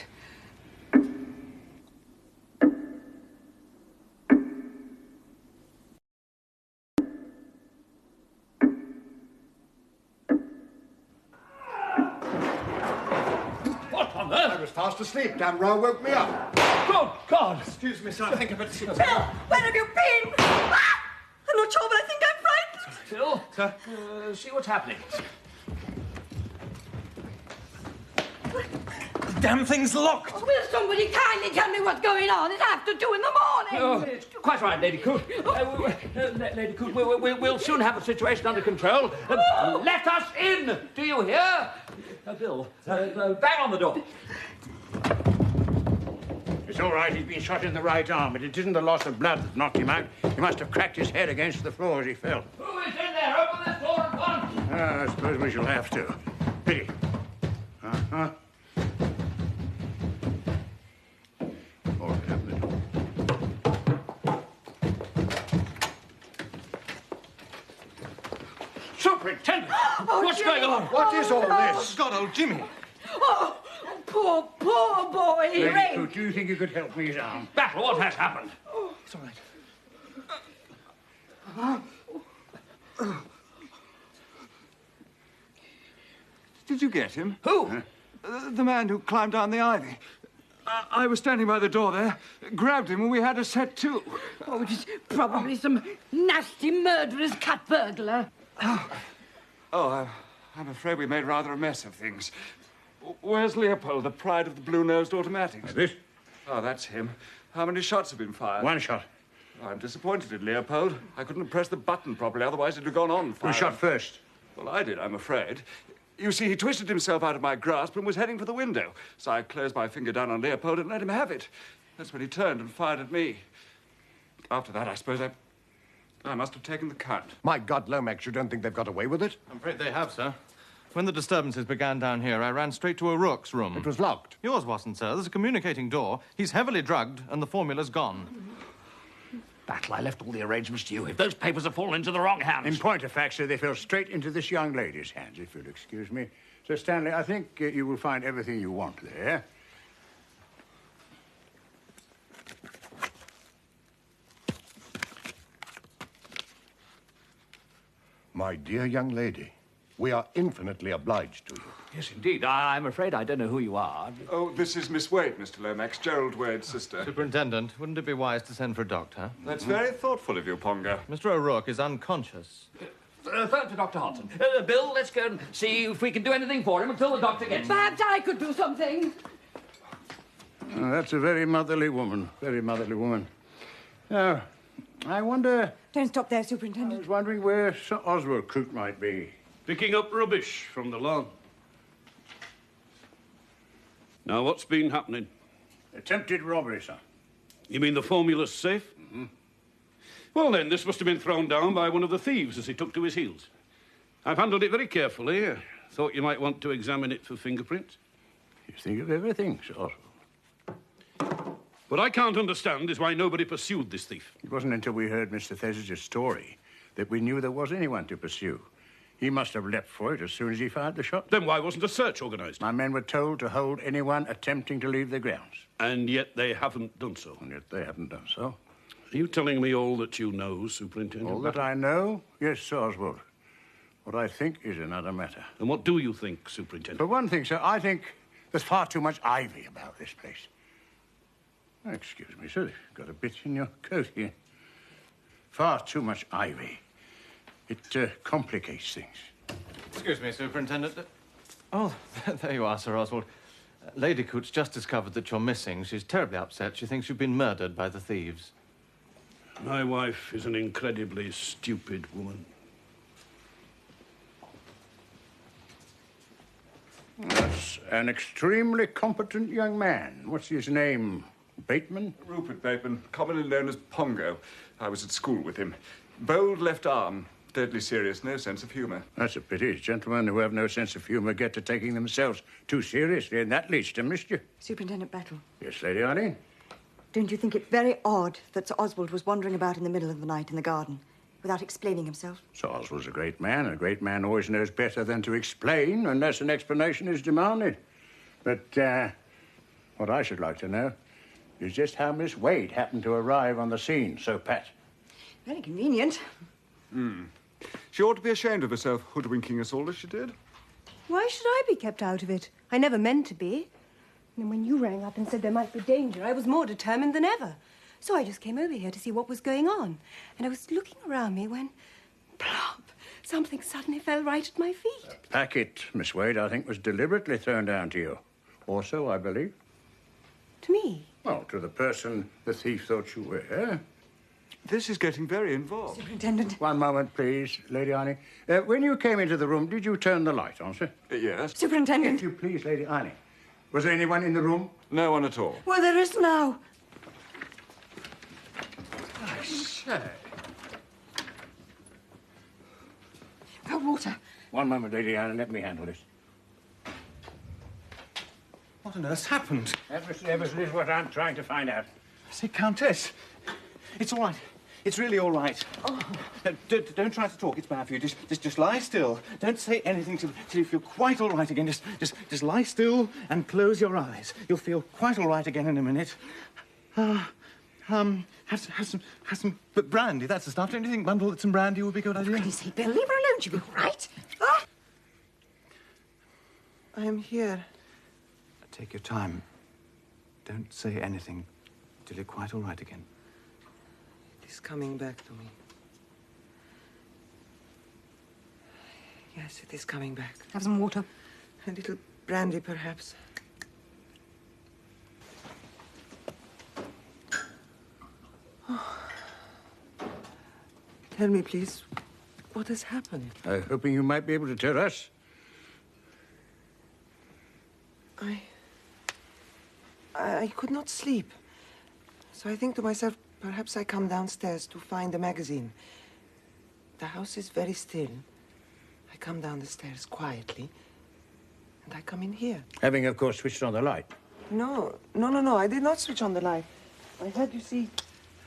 What on earth? I was fast asleep. Damn row woke me up. Good God! Excuse me, sir. I think I better see what's Bill, where have you been? I'm not sure, but I think I'm frightened. Phil, see what's happening. The damn thing's locked. Oh, will somebody kindly tell me what's going on? It's after 2 in the morning. Oh, it's quite right, Lady Coote. Lady Coote, we'll soon have the situation under control. Let us in! Do you hear? Bill, bang on the door. It's all right. He's been shot in the right arm, but it isn't the loss of blood that knocked him out. He must have cracked his head against the floor as he fell. Who is in there? Open this door at once. I suppose we shall have to. Pity. Uh-huh. All right, open the door. Superintendent! What's Jimmy. going on? What is all this? God, old Jimmy. Oh, poor boy. He Lady ran. Coote, do you think you could help me his arm? Battle, what has happened? It's all right. Did you get him? Who? The man who climbed down the ivy. I was standing by the door there, grabbed him, and we had a set to. Oh, it is probably some nasty murderous cat burglar. I'm afraid we made rather a mess of things. Where's Leopold, the pride of the blue-nosed automatics? This? Oh, that's him. How many shots have been fired? One shot. I'm disappointed in Leopold. I couldn't have pressed the button properly, otherwise it'd have gone on firing. Who shot first? Well, I did, I'm afraid. You see, he twisted himself out of my grasp and was heading for the window. So I closed my finger down on Leopold and let him have it. That's when he turned and fired at me. After that, I suppose I must have taken the count. My God, Lomax, you don't think they've got away with it? I'm afraid they have, sir. When the disturbances began down here, I ran straight to O'Rourke's room. It was locked. Yours wasn't, sir. There's a communicating door. He's heavily drugged, and the formula's gone. Battle, I left all the arrangements to you. If those papers have fallen into the wrong hands... In point of fact, sir, they fell straight into this young lady's hands, if you'll excuse me. Sir Stanley, I think you will find everything you want there. My dear young lady, we are infinitely obliged to you. Yes, indeed. I'm afraid I don't know who you are. Oh, this is Miss Wade, Mr. Lomax, Gerald Wade's sister. Superintendent, wouldn't it be wise to send for a doctor? That's very thoughtful of you, Pongo. Mr. O'Rourke is unconscious. Phone to Dr. Hodson. Bill, let's go and see if we can do anything for him until the doctor gets... Perhaps I could do something. Oh, that's a very motherly woman. Very motherly woman. Now, I wonder... Don't stop there, I Superintendent. was wondering where Sir Oswald Coote might be. Picking up rubbish from the lawn. Now, what's been happening? Attempted robbery, sir. You mean the formula's safe? Mm-hmm. Well, then, this must have been thrown down by one of the thieves as he took to his heels. I've handled it very carefully. Thought you might want to examine it for fingerprints. You think of everything, Sir Oswald. What I can't understand is why nobody pursued this thief. It wasn't until we heard Mr. Thesiger's story that we knew there was anyone to pursue. He must have leapt for it as soon as he fired the shot. Then why wasn't a search organised? My men were told to hold anyone attempting to leave the grounds. And yet they haven't done so. And yet they haven't done so. Are you telling me all that you know, Superintendent? All that I know? Yes, Sir Oswald. What I think is another matter. And what do you think, Superintendent? For one thing, sir, I think there's far too much ivy about this place. Oh, excuse me, sir. You've got a bit in your coat here. Far too much ivy. It complicates things. Excuse me, Superintendent. Oh, there you are, Sir Oswald. Lady Coote's just discovered that you're missing. She's terribly upset. She thinks you've been murdered by the thieves. My wife is an incredibly stupid woman. That's an extremely competent young man. What's his name? Bateman? Rupert Bateman, commonly known as Pongo. I was at school with him. Bold left arm, deadly serious, no sense of humour. That's a pity. Gentlemen who have no sense of humour get to taking themselves too seriously, and that leads to mischief. Superintendent Battle, Yes, Lady Eileen? don't you think it very odd that Sir Oswald was wandering about in the middle of the night in the garden without explaining himself? Sir Oswald's a great man. A great man always knows better than to explain unless an explanation is demanded. But what I should like to know is just how Miss Wade happened to arrive on the scene so pat. Very convenient. She ought to be ashamed of herself, hoodwinking us all as she did. Why should I be kept out of it? I never meant to be. And when you rang up and said there might be danger, I was more determined than ever. So I just came over here to see what was going on. And I was looking around me when, plop, Something suddenly fell right at my feet. The packet, Miss Wade, I think was deliberately thrown down to you. Also, I believe. To me? Well, to the person the thief thought you were. This is getting very involved. Superintendent. One moment, please, Lady Eileen. When you came into the room, did you turn the light on, sir? Yes. Superintendent. If you please, Lady Eileen. Was there anyone in the room? No one at all. Well, there is now. I say. Water. One moment, Lady Eileen. Let me handle this. What on earth's happened? That is what I'm trying to find out. Say, Countess, it's all right. It's really all right. Oh. Don't try to talk. It's bad for you. Just lie still. Don't say anything till you feel quite all right again. Just lie still and close your eyes. You'll feel quite all right again in a minute. Have some brandy. That's the stuff. Don't you think bundle some brandy would be a good idea? For goodness sake, Bill, leave her alone. She'll be all right. Ah! I am here. Take your time. Don't say anything till you're quite all right again. It is coming back to me. Yes, it is coming back. Have some water. A little brandy, perhaps. Oh. Tell me, please, what has happened? I'm hoping you might be able to tell us. I could not sleep. So I think to myself, perhaps I come downstairs to find a magazine. The house is very still. I come down the stairs quietly, and I come in here. Having, of course, switched on the light. No. I did not switch on the light. I had, you see,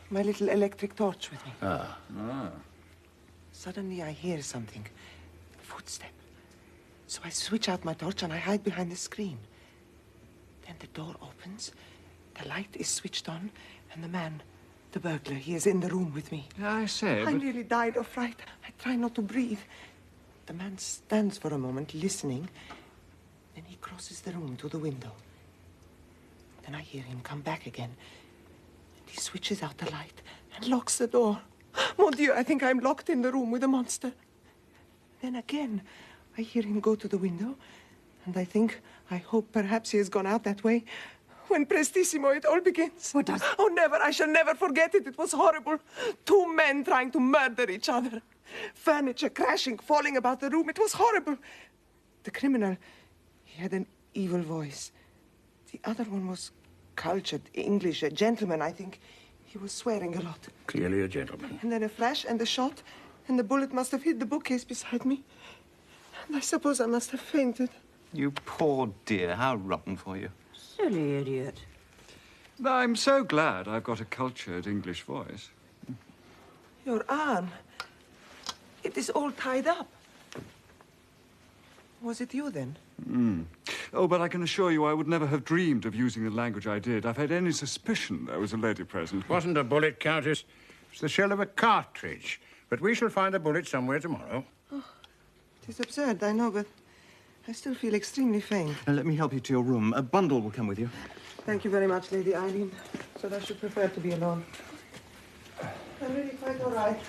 my little electric torch with me. Ah. Suddenly I hear something. A footstep. So I switch out my torch and I hide behind the screen. Then the door opens, the light is switched on, and the man, the burglar, he is in the room with me. I say, I nearly died of fright. I try not to breathe. The man stands for a moment, listening. Then he crosses the room to the window. Then I hear him come back again. And he switches out the light and locks the door. Mon Dieu, I think I'm locked in the room with the monster. Then again, I hear him go to the window. And I hope perhaps he has gone out that way. When prestissimo it all begins. What does? Oh, never. I shall never forget it. It was horrible. Two men trying to murder each other. Furniture crashing, falling about the room. It was horrible. The criminal, he had an evil voice. The other one was cultured, English, a gentleman, I think. He was swearing a lot. Clearly a gentleman. And then a flash and a shot, and the bullet must have hit the bookcase beside me. And I suppose I must have fainted. You poor dear. How rotten for you. Silly idiot. I'm so glad I've got a cultured English voice. Your arm. It is all tied up. Was it you, then? Oh, but I can assure you I would never have dreamed of using the language I did. I've had any suspicion there was a lady present. It wasn't a bullet, Countess. It was the shell of a cartridge. But we shall find a bullet somewhere tomorrow. Oh, it is absurd, I know, but I still feel extremely faint. Now, let me help you to your room. A bundle will come with you. Thank you very much, Lady Eileen. But I should prefer to be alone. I'm really quite all right.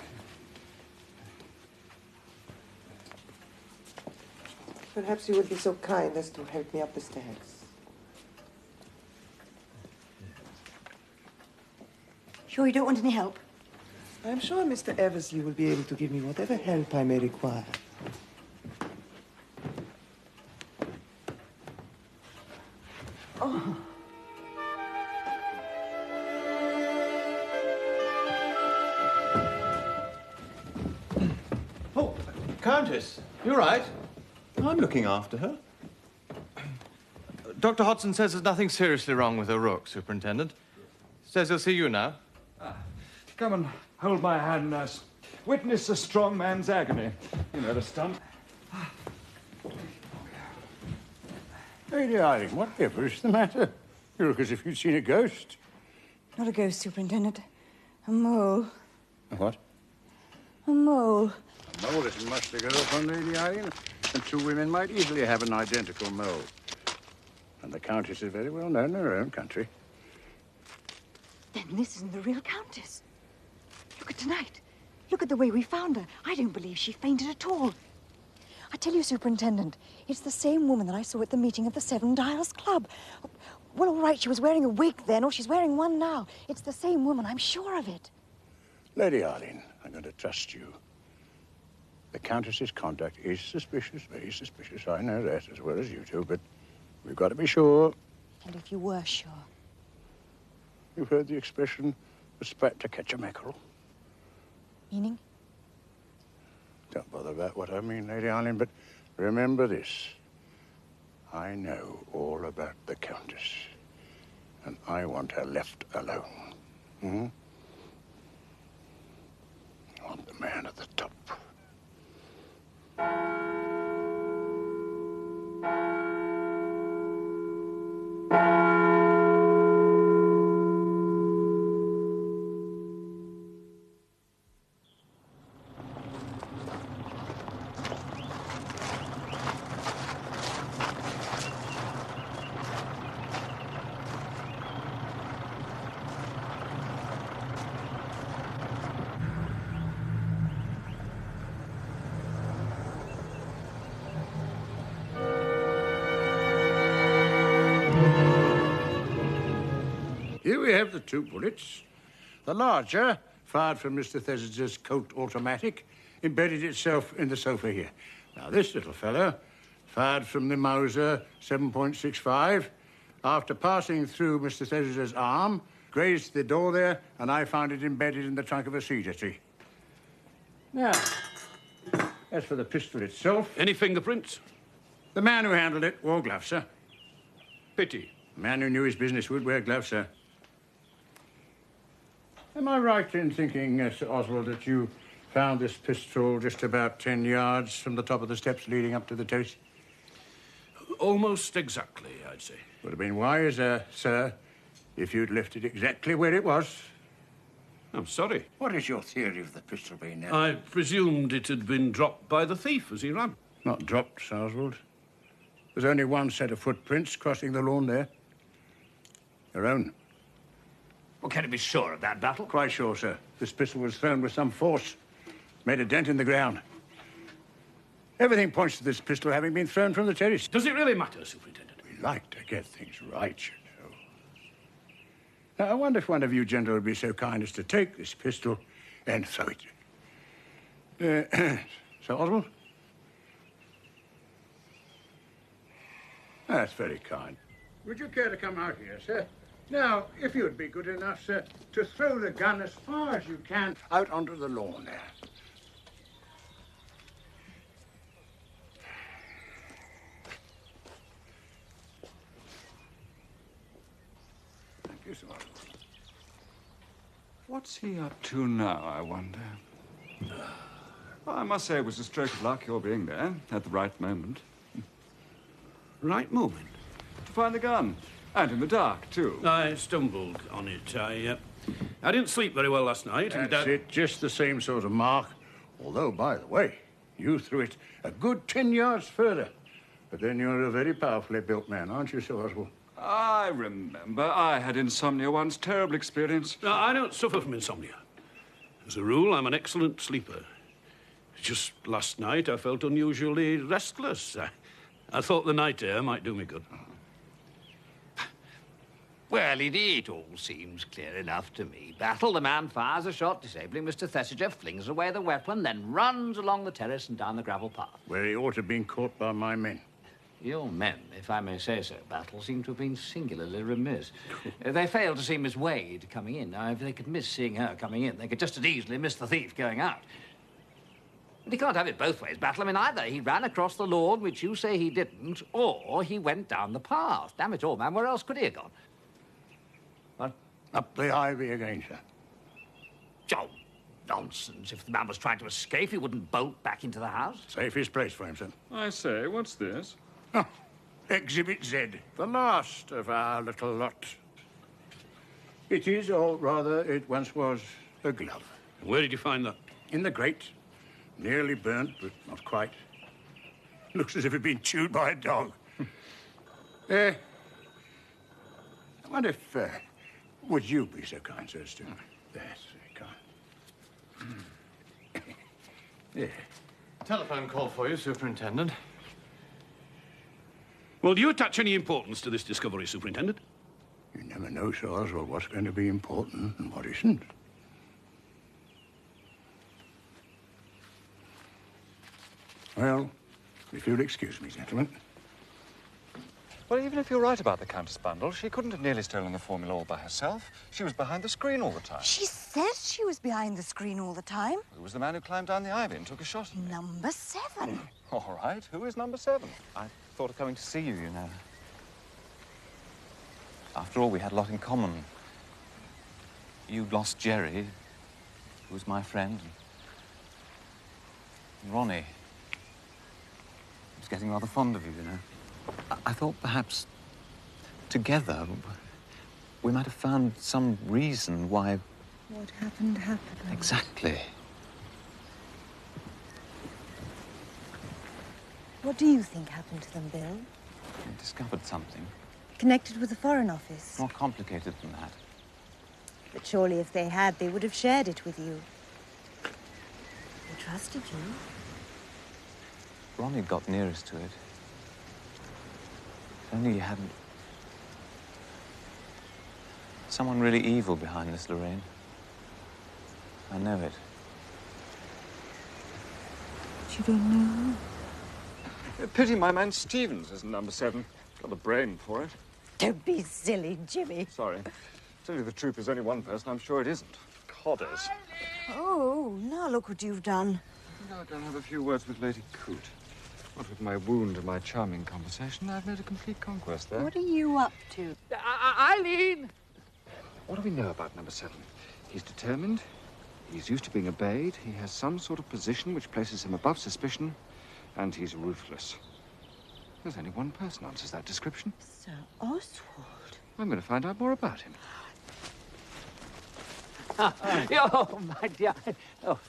Perhaps you would be so kind as to help me up the stairs. Sure you don't want any help? I'm sure Mr. Eversley will be able to give me whatever help I may require. Oh. Oh, Countess, you're right. I'm looking after her. Dr. Hodson says there's nothing seriously wrong with her rook, Superintendent. Says he'll see you now. Come and hold my hand, nurse. Witness a strong man's agony. You know the stunt. Lady Eileen, whatever is the matter? You look as if you'd seen a ghost. Not a ghost, Superintendent. A mole. A what? A mole. A mole isn't much to go upon, Lady Eileen. And two women might easily have an identical mole. And the Countess is very well known in her own country. Then this isn't the real Countess. Look at tonight. Look at the way we found her. I don't believe she fainted at all. I tell you, Superintendent, it's the same woman that I saw at the meeting of the Seven Dials Club. Well, all right, she was wearing a wig then, or she's wearing one now. It's the same woman, I'm sure of it. Lady Eileen, I'm going to trust you. The Countess's conduct is suspicious, very suspicious. I know that as well as you do, but we've got to be sure. And if you were sure? You've heard the expression, a sprat to catch a mackerel. Meaning? Don't bother about what I mean, Lady Eileen, but remember this. I know all about the Countess, and I want her left alone. Hmm? I want the man at the top. Here we have the two bullets. The larger, fired from Mr. Thesiger's Colt automatic, embedded itself in the sofa here. Now, this little fellow, fired from the Mauser 7.65, after passing through Mr. Thesiger's arm, grazed the door there, and I found it embedded in the trunk of a cedar tree. Now, as for the pistol itself... Any fingerprints? The man who handled it wore gloves, sir. Pity. The man who knew his business would wear gloves, sir. Am I right in thinking, Sir Oswald, that you found this pistol just about 10 yards from the top of the steps leading up to the terrace? Almost exactly, I'd say. Would have been wiser, sir, if you'd left it exactly where it was. I'm sorry. What is your theory of the pistol being there? I presumed it had been dropped by the thief as he ran. Not dropped, Sir Oswald. There's only one set of footprints crossing the lawn there. Your own. Well, can you be sure of that, Battle? Quite sure, sir. This pistol was thrown with some force. Made a dent in the ground. Everything points to this pistol having been thrown from the terrace. Does it really matter, Superintendent? We like to get things right, you know. Now, I wonder if one of you gentlemen would be so kind as to take this pistol and throw it. Sir Oswald? That's very kind. Would you care to come out here, sir? Now, if you'd be good enough, sir, to throw the gun as far as you can out onto the lawn there. Thank you, Sir Oswald. What's he up to now, I wonder? Well, I must say it was a stroke of luck your being there at the right moment. Right moment? To find the gun. And in the dark, too. I stumbled on it. I didn't sleep very well last night. That's it. Just the same sort of mark. Although, by the way, you threw it a good 10 yards further. But then you're a very powerfully built man, aren't you, Sir Oswald? I remember. I had insomnia once. Terrible experience. No, I don't suffer from insomnia. As a rule, I'm an excellent sleeper. Just last night, I felt unusually restless. I thought the night air might do me good. Well, it all seems clear enough to me. Battle, the man fires a shot, disabling Mr. Thesiger, flings away the weapon, then runs along the terrace and down the gravel path. Where he ought to have been caught by my men. Your men, if I may say so, Battle, seem to have been singularly remiss. They failed to see Miss Wade coming in. Now, if they could miss seeing her coming in, they could just as easily miss the thief going out. But he can't have it both ways, Battle. I mean, either he ran across the lawn, which you say he didn't, or he went down the path. Damn it all, man, where else could he have gone? What? Up the ivy again, sir. Oh, nonsense. If the man was trying to escape, he wouldn't bolt back into the house. Safest place for him, sir. I say, what's this? Oh, Exhibit Z. The last of our little lot. It is, or rather, it once was, a glove. Where did you find that? In the grate. Nearly burnt, but not quite. Looks as if it'd been chewed by a dog. I wonder if... would you be so kind, sir, as to... That's very kind. Yeah. Telephone call for you, Superintendent. Well, do you attach any importance to this discovery, Superintendent? You never know, Sir Oswald, what's going to be important and what isn't. Well, if you'll excuse me, gentlemen. Well, even if you're right about the Countess Bundle, she couldn't have nearly stolen the formula all by herself. She was behind the screen all the time. She says she was behind the screen all the time. Who was the man who climbed down the ivy and took a shot at me? Number 7. All right, who is number 7? I thought of coming to see you, you know. After all, we had a lot in common. You lost Gerry, who was my friend, and Ronnie. I was getting rather fond of you, you know. I thought perhaps together we might have found some reason why... What happened, happened. Exactly. What do you think happened to them, Bill? We discovered something Connected with the Foreign Office? more complicated than that. But surely if they had, they would have shared it with you. They trusted you. Ronnie got nearest to it. If only you hadn't... Someone really evil behind this, Lorraine. I know it. But you don't know. Pity my man Stevens isn't number 7. Got the brain for it. Don't be silly, Jimmy. Sorry. To tell you the truth, there's only one person I'm sure it isn't. Codders. Oh, now look what you've done. I think I'll go and have a few words with Lady Coote. What with my wound and my charming conversation, I've made a complete conquest there. What are you up to? Eileen! What do we know about number 7? He's determined. He's used to being obeyed. He has some sort of position which places him above suspicion. And he's ruthless. There's only one person answers that description. Sir Oswald. I'm going to find out more about him. Oh, my dear. Oh,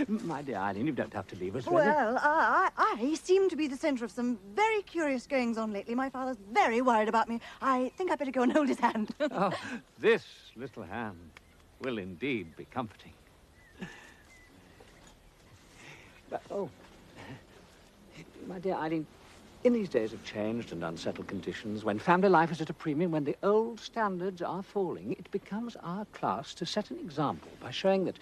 my dear Eileen, you don't have to leave us, really. Well, I seem to be the centre of some very curious goings-on lately. My father's very worried about me. I think I'd better go and hold his hand. Oh, this little hand will indeed be comforting. But, oh, my dear Eileen, in these days of changed and unsettled conditions, when family life is at a premium, when the old standards are falling, it becomes our class to set an example by showing that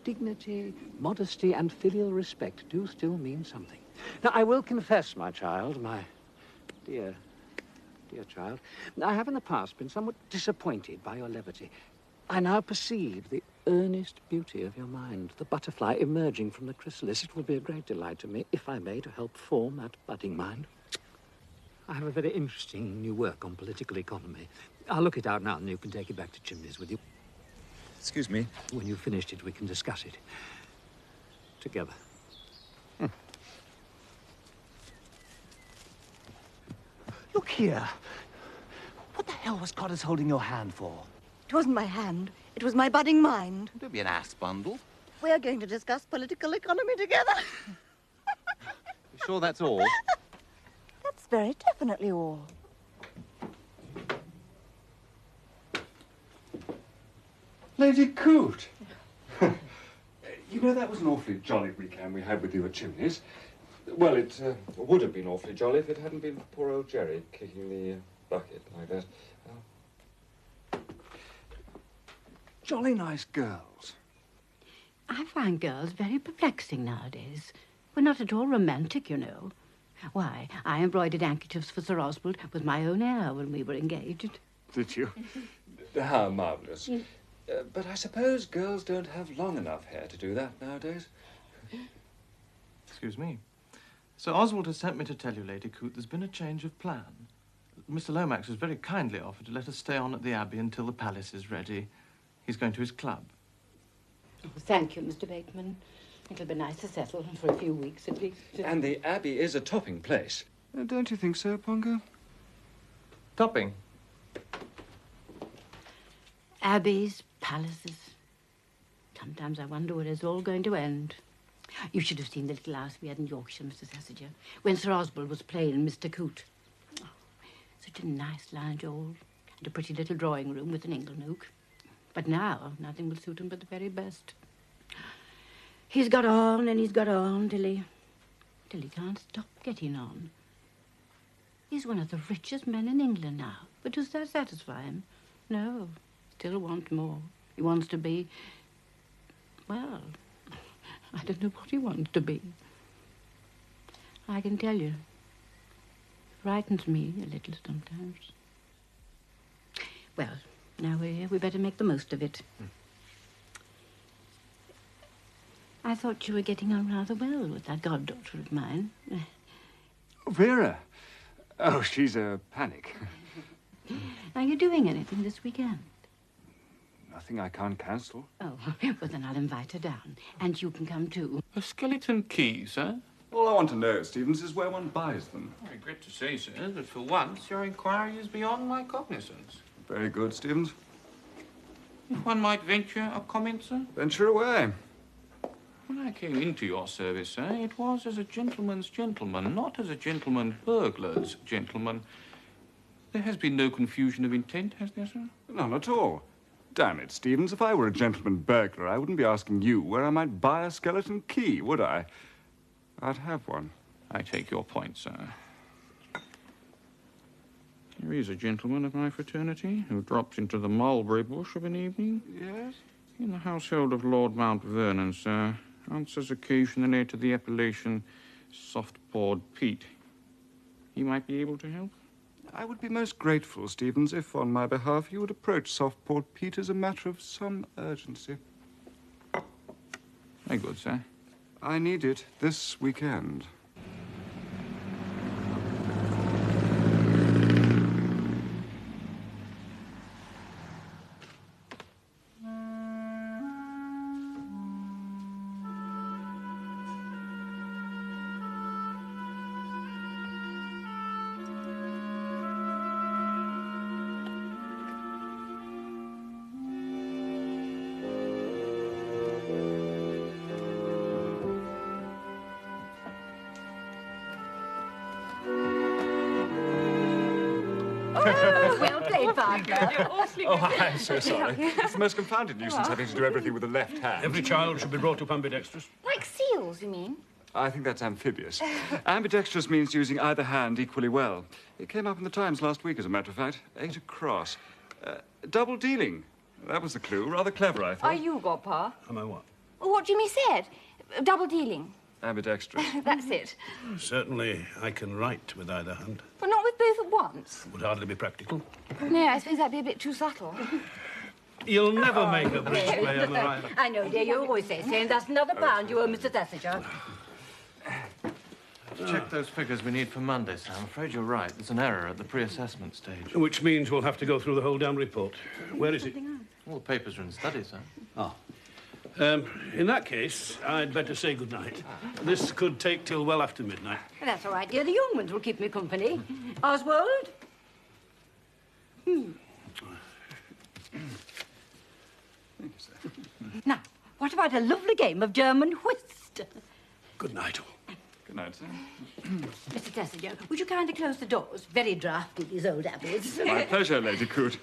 dignity, modesty, and filial respect do still mean something. Now, I will confess, my child, my dear child, I have in the past been somewhat disappointed by your levity. I now perceive the earnest beauty of your mind, the butterfly emerging from the chrysalis. It will be a great delight to me, if I may, to help form that budding mind. I have a very interesting new work on political economy. I'll look it out now, and you can take it back to Chimneys with you. Excuse me? When you've finished it, we can discuss it together. Look here. What the hell was Codders holding your hand for? It wasn't my hand. It was my budding mind. Don't be an ass bundle. We're going to discuss political economy together. You sure that's all? That's very definitely all. Lady Coote! You know, that was an awfully jolly weekend we had with you at Chimneys. Well, it would have been awfully jolly if it hadn't been for poor old Gerry kicking the bucket like that. Jolly nice girls. I find girls very perplexing nowadays. We're not at all romantic, you know. Why, I embroidered handkerchiefs for Sir Oswald with my own hair when we were engaged. Did you? How marvellous. But I suppose girls don't have long enough hair to do that nowadays. Excuse me. Sir Oswald has sent me to tell you, Lady Coote, there's been a change of plan. Mr. Lomax has very kindly offered to let us stay on at the Abbey until the palace is ready. He's going to his club. Oh, thank you, Mr. Bateman. It'll be nice to settle for a few weeks at least. And the Abbey is a topping place. Don't you think so, Pongo? Topping? Abbeys, palaces. Sometimes I wonder where it's all going to end. You should have seen the little house we had in Yorkshire, Mr. Thesiger, when Sir Oswald was playing Mr. Coote. Oh, such a nice lounge hall and a pretty little drawing room with an inglenook. But now, nothing will suit him but the very best. He's got on and he's got on till he can't stop getting on. He's one of the richest men in England now. But does that satisfy him? No. Still wants more. He wants to be, well, I don't know what he wants to be. I can tell you, it frightens me a little sometimes. Well, now we're here, we better make the most of it. I thought you were getting on rather well with that goddaughter of mine. Vera? Oh, she's a panic. Are you doing anything this weekend? Nothing I can't cancel. Oh, well, then I'll invite her down. And you can come too. A skeleton key, sir? All I want to know, Stevens, is where one buys them. I regret to say, sir, that for once your inquiry is beyond my cognizance. Very good, Stevens. If one might venture a comment, sir? Venture away. When I came into your service, sir, it was as a gentleman's gentleman, not as a gentleman burglar's gentleman. There has been no confusion of intent, has there, sir? None at all. Damn it, Stevens, if I were a gentleman burglar, I wouldn't be asking you where I might buy a skeleton key, would I? I'd have one. I take your point, sir. There is a gentleman of my fraternity who drops into the mulberry bush of an evening. Yes? In the household of Lord Mount Vernon, sir. Answers occasionally to the appellation soft-pawed Pete. He might be able to help? I would be most grateful, Stevens, if on my behalf you would approach soft-pawed Pete as a matter of some urgency. Very good, sir. I need it this weekend. Well played, partner. Oh, I'm so sorry. It's the most confounded nuisance having to do everything with the left hand. Every child should be brought up ambidextrous. Like seals, you mean? I think that's amphibious. Ambidextrous means using either hand equally well. It came up in the Times last week, as a matter of fact. 8 across. Double dealing. That was the clue. Rather clever, I thought. Are you, Godpa? Am I what? Well, what Jimmy said. Double dealing. Ambidextrous. That's it. Certainly, I can write with either hand. But not with both at once. Would hardly be practical. No, I suppose that'd be a bit too subtle. You'll never make a bridge player, Maria. I know, dear, you always say, and that's another pound you owe Mr. Thesiger. Check those figures we need for Monday, sir. I'm afraid you're right. There's an error at the pre-assessment stage. Which means we'll have to go through the whole damn report. Where is it? All the papers are in study, sir. Ah. In that case, I'd better say good night. This could take till well after midnight. That's all right, dear. The young ones will keep me company. Oswald? Now, what about a lovely game of German whist? Good night, all. Good night, sir. Mr. Thesiger, would you kindly close the doors? Very draughty, these old abbeys. My pleasure, Lady Coote.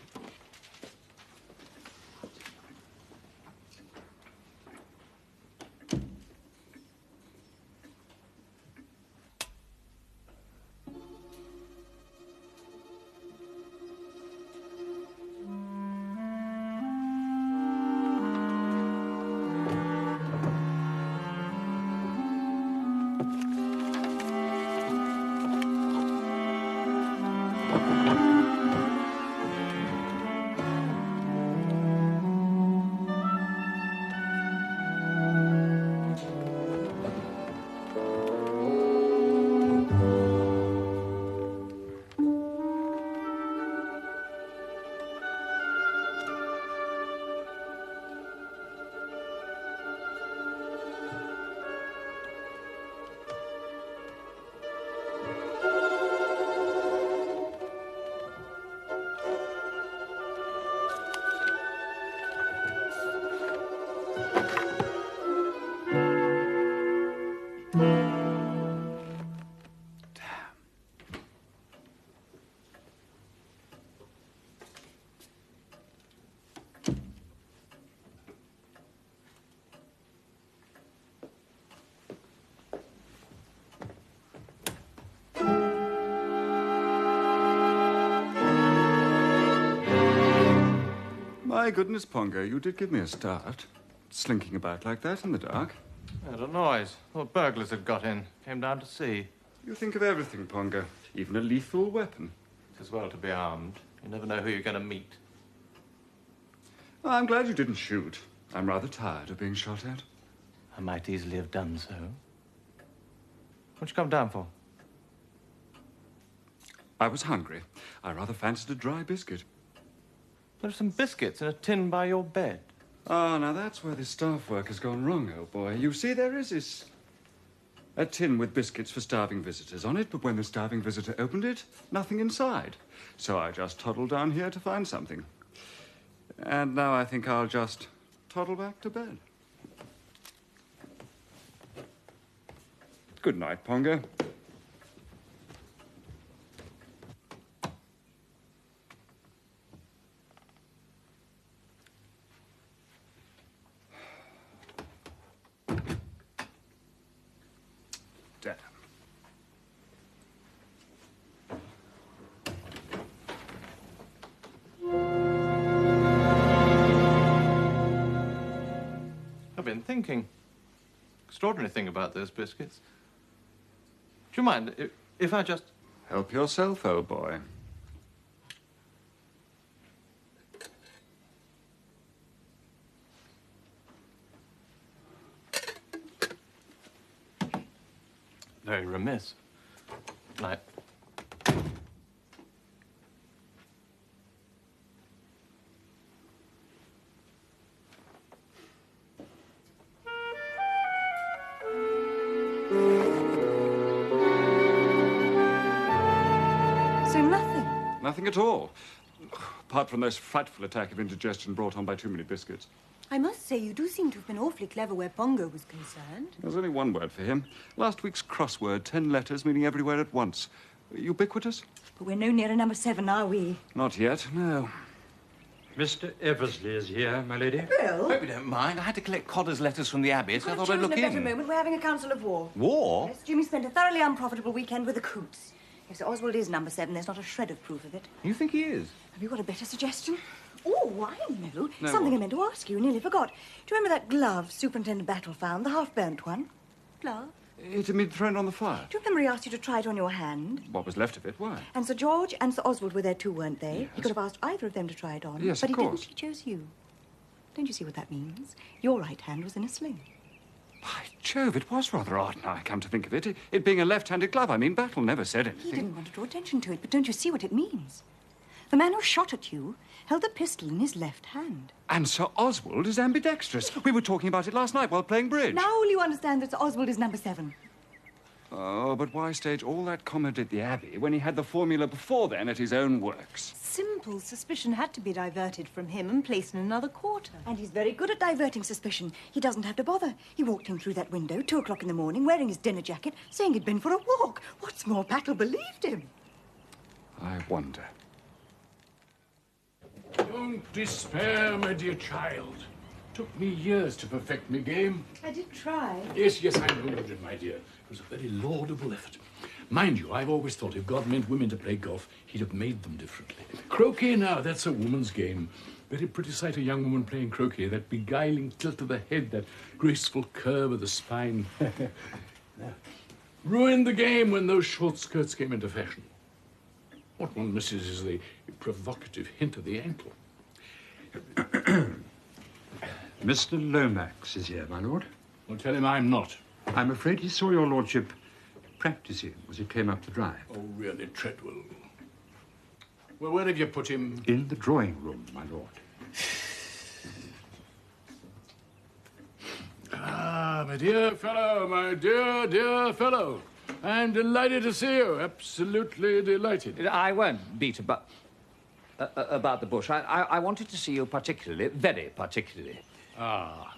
My goodness, Pongo, you did give me a start. Slinking about like that in the dark. I had a noise. Thought burglars had got in. Came down to see. You think of everything, Pongo. Even a lethal weapon. It's as well to be armed. You never know who you're going to meet. Well, I'm glad you didn't shoot. I'm rather tired of being shot at. I might easily have done so. What'd you come down for? I was hungry. I rather fancied a dry biscuit. There are some biscuits in a tin by your bed. Oh, now that's where the staff work has gone wrong, old boy. You see, there is this... a tin with biscuits for starving visitors on it, but when the starving visitor opened it, nothing inside. So I just toddled down here to find something. And now I think I'll just toddle back to bed. Good night, Pongo. Damn. I've been thinking. Extraordinary thing about those biscuits. Do you mind if I just... Help yourself, old boy. Very remiss. Night. So nothing? Nothing at all. Apart from this frightful attack of indigestion brought on by too many biscuits. I must say, you do seem to have been awfully clever where Pongo was concerned. There's only one word for him. Last week's crossword, 10 letters, meaning everywhere at once. Ubiquitous? But we're no nearer number 7, are we? Not yet, no. Mr. Eversley is here, my lady. Bill? Hope you don't mind. I had to collect Codder's letters from the Abbey, so I thought I'd Chosen look a better in. moment. We're having a council of war. War? Yes, Jimmy spent a thoroughly unprofitable weekend with the Coots. If Sir Oswald is number 7, there's not a shred of proof of it. You think he is? Have you got a better suggestion? Oh, I know. No, Something what? I meant to ask you, nearly forgot. Do you remember that glove Superintendent Battle found, the half-burnt one? Glove? It had been thrown on the fire. Do you remember he asked you to try it on your hand? What was left of it? Why? And Sir George and Sir Oswald were there too, weren't they? He could have asked either of them to try it on. Yes, but of he course. didn't. He chose you. Don't you see what that means? Your right hand was in a sling. By Jove, it was rather odd now I come to think of it. It being a left-handed glove, I mean, Battle never said anything. He didn't want to draw attention to it, but don't you see what it means? The man who shot at you held the pistol in his left hand. And Sir Oswald is ambidextrous. We were talking about it last night while playing bridge. Now will you understand that Sir Oswald is number 7? Oh, but why stage all that comedy at the Abbey when he had the formula before then at his own works? Simple suspicion had to be diverted from him and placed in another quarter. And he's very good at diverting suspicion. He doesn't have to bother. He walked in through that window, 2 o'clock in the morning, wearing his dinner jacket, saying he'd been for a walk. What's more, Battle believed him. I wonder. Don't despair, my dear child. Took me years to perfect my game. I did try. Yes, I know you did, my dear. It was a very laudable effort. Mind you, I've always thought if God meant women to play golf, he'd have made them differently. Croquet now, that's a woman's game. Very pretty sight, a young woman playing croquet. That beguiling tilt of the head, that graceful curve of the spine. Ruined the game when those short skirts came into fashion. What one misses is the provocative hint of the ankle. Mr. Lomax is here, my lord. Well, tell him I'm not. I'm afraid he saw your lordship practicing as he came up the drive. Oh, really, Treadwell? Well, where have you put him? In the drawing room, my lord. Ah, my dear fellow, my dear fellow. I'm delighted to see you. Absolutely delighted. I won't beat about the bush. I wanted to see you particularly, very particularly. Ah.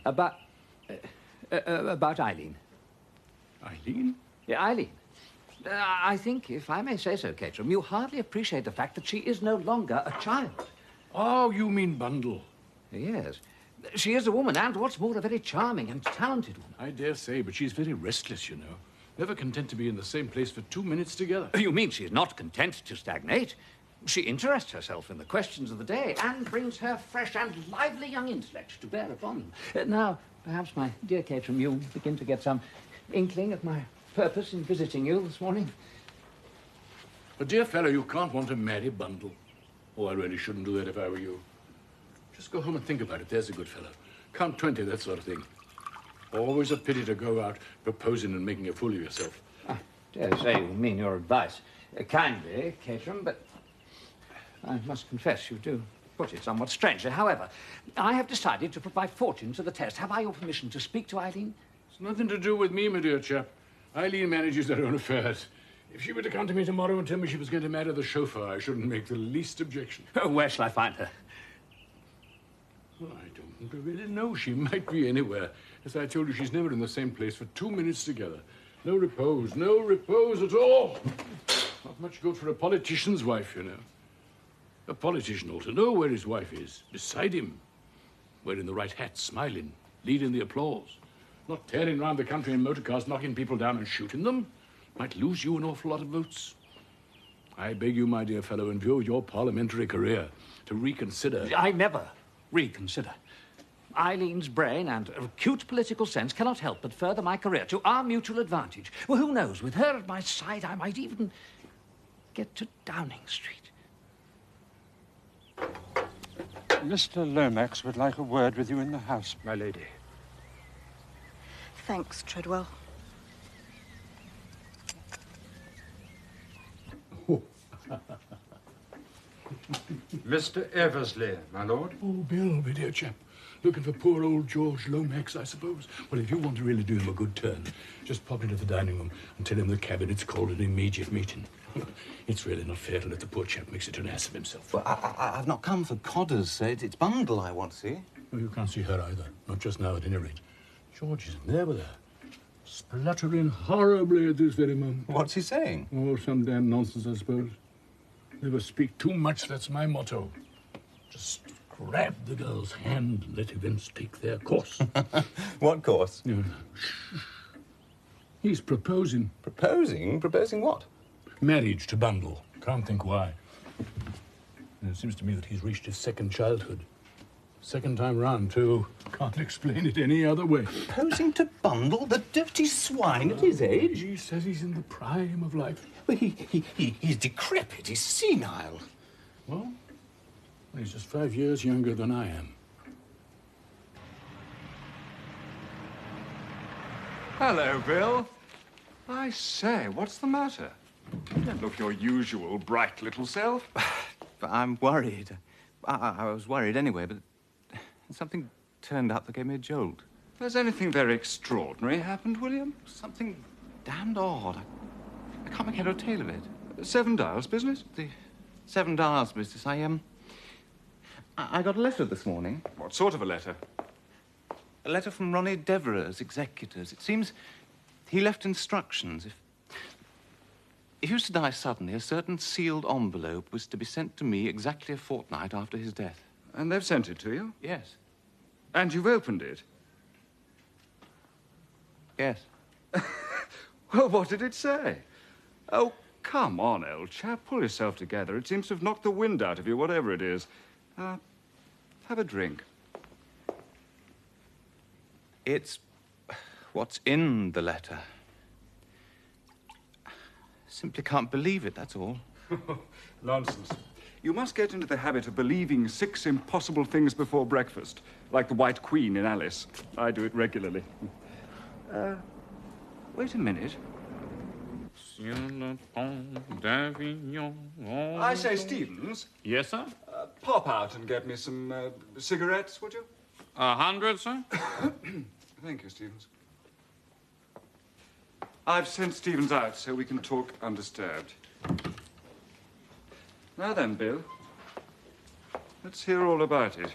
About Eileen. Eileen? Yeah, Eileen. I think, if I may say so, Caterham, you hardly appreciate the fact that she is no longer a child. Oh, you mean Bundle? Yes. She is a woman, and what's more, a very charming and talented woman. I dare say, but she's very restless, you know. Never content to be in the same place for 2 minutes together. You mean she's not content to stagnate? She interests herself in the questions of the day and brings her fresh and lively young intellect to bear upon them. Now, perhaps, my dear Caterham, you'll begin to get some inkling of my purpose in visiting you this morning. But, dear fellow, you can't want to marry Bundle. Oh, I really shouldn't do that if I were you. Just go home and think about it, there's a good fellow. Count 20, that sort of thing. Always a pity to go out proposing and making a fool of yourself. I dare say you mean your advice kindly, Caterham, but I must confess you do put it somewhat strangely. However, I have decided to put my fortune to the test. Have I your permission to speak to Eileen? It's nothing to do with me, my dear chap. Eileen manages her own affairs. If she were to come to me tomorrow and tell me she was going to marry the chauffeur, I shouldn't make the least objection. Oh, where shall I find her? Well, I don't really know. She might be anywhere. As I told you, she's never in the same place for 2 minutes together. No repose at all. Not much good for a politician's wife, you know. A politician ought to know where his wife is, beside him, wearing the right hat, smiling, leading the applause, not tearing round the country in motor cars, knocking people down and shooting them. Might lose you an awful lot of votes. I beg you, my dear fellow, in view of your parliamentary career, to reconsider. I never reconsider. Eileen's brain and acute political sense cannot help but further my career to our mutual advantage. Well, who knows? With her at my side, I might even get to Downing Street. Mr. Lomax would like a word with you in the house, my lady. Thanks, Treadwell. Mr. Eversley, my lord. Oh, Bill, my dear chap. Looking for poor old George Lomax, I suppose. Well, if you want to really do him a good turn, just pop into the dining room and tell him the cabinet's called an immediate meeting. It's really not fair to let the poor chap make such an ass of himself. Well, I've not come for Codder's sake. It's Bundle I want to see. Well, you can't see her either. Not just now, at any rate. George isn't there with her. Spluttering horribly at this very moment. What's he saying? Oh, some damn nonsense, I suppose. Never speak too much, that's my motto. Just grab the girl's hand and let events take their course. What course? No. He's proposing. Proposing? Proposing what? Marriage to Bundle. Can't think why. And it seems to me that he's reached his second childhood. Second time round, too. Can't explain it any other way. Proposing to Bundle? The dirty swine at his age? He says he's in the prime of life. Well, he's decrepit. He's senile. Well, he's just 5 years younger than I am. Hello, Bill. I say, what's the matter? You don't look your usual bright little self. But I'm worried. I was worried anyway, but something turned up that gave me a jolt. Has anything very extraordinary happened, William? Something damned odd. I can't make head or tail of it. 7 Dials business? The 7 Dials business. I got a letter this morning. What sort of a letter? A letter from Ronnie Devereux's executors. It seems he left instructions. If he was to die suddenly, a certain sealed envelope was to be sent to me exactly a fortnight after his death. And they've sent it to you? Yes. And you've opened it? Yes. Well, what did it say? Oh, come on, old chap. Pull yourself together. It seems to have knocked the wind out of you, whatever it is. Have a drink. It's what's in the letter. Simply can't believe it, that's all. Nonsense. You must get into the habit of believing 6 impossible things before breakfast, like the White Queen in Alice. I do it regularly. Wait a minute. I say, Stevens. Yes, sir? Pop out and get me some cigarettes, would you? 100, sir? Thank you, Stevens. I've sent Stevens out so we can talk undisturbed. Now then, Bill. Let's hear all about it.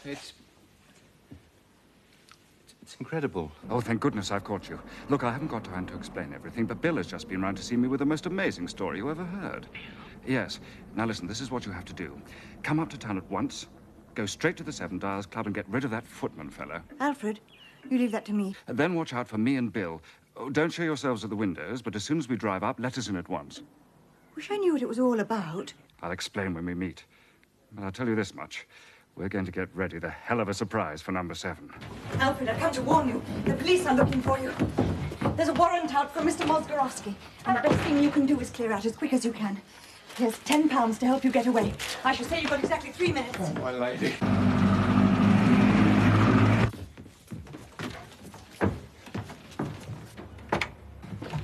It's incredible. Oh, thank goodness I've caught you. Look, I haven't got time to explain everything, but Bill has just been round to see me with the most amazing story you ever heard. Yes. Now listen, this is what you have to do. Come up to town at once, go straight to the 7 Dials Club and get rid of that footman fellow. Alfred, you leave that to me. And then watch out for me and Bill. Oh, don't show yourselves at the windows, but as soon as we drive up, let us in at once. Wish I knew what it was all about. I'll explain when we meet. But I'll tell you this much. We're going to get ready the hell of a surprise for number 7. Alfred, I've come to warn you. The police are looking for you. There's a warrant out for Mr. Mozgorowski, and the best thing you can do is clear out as quick as you can. Here's £10 to help you get away. I should say you've got exactly 3 minutes. Oh, my lady.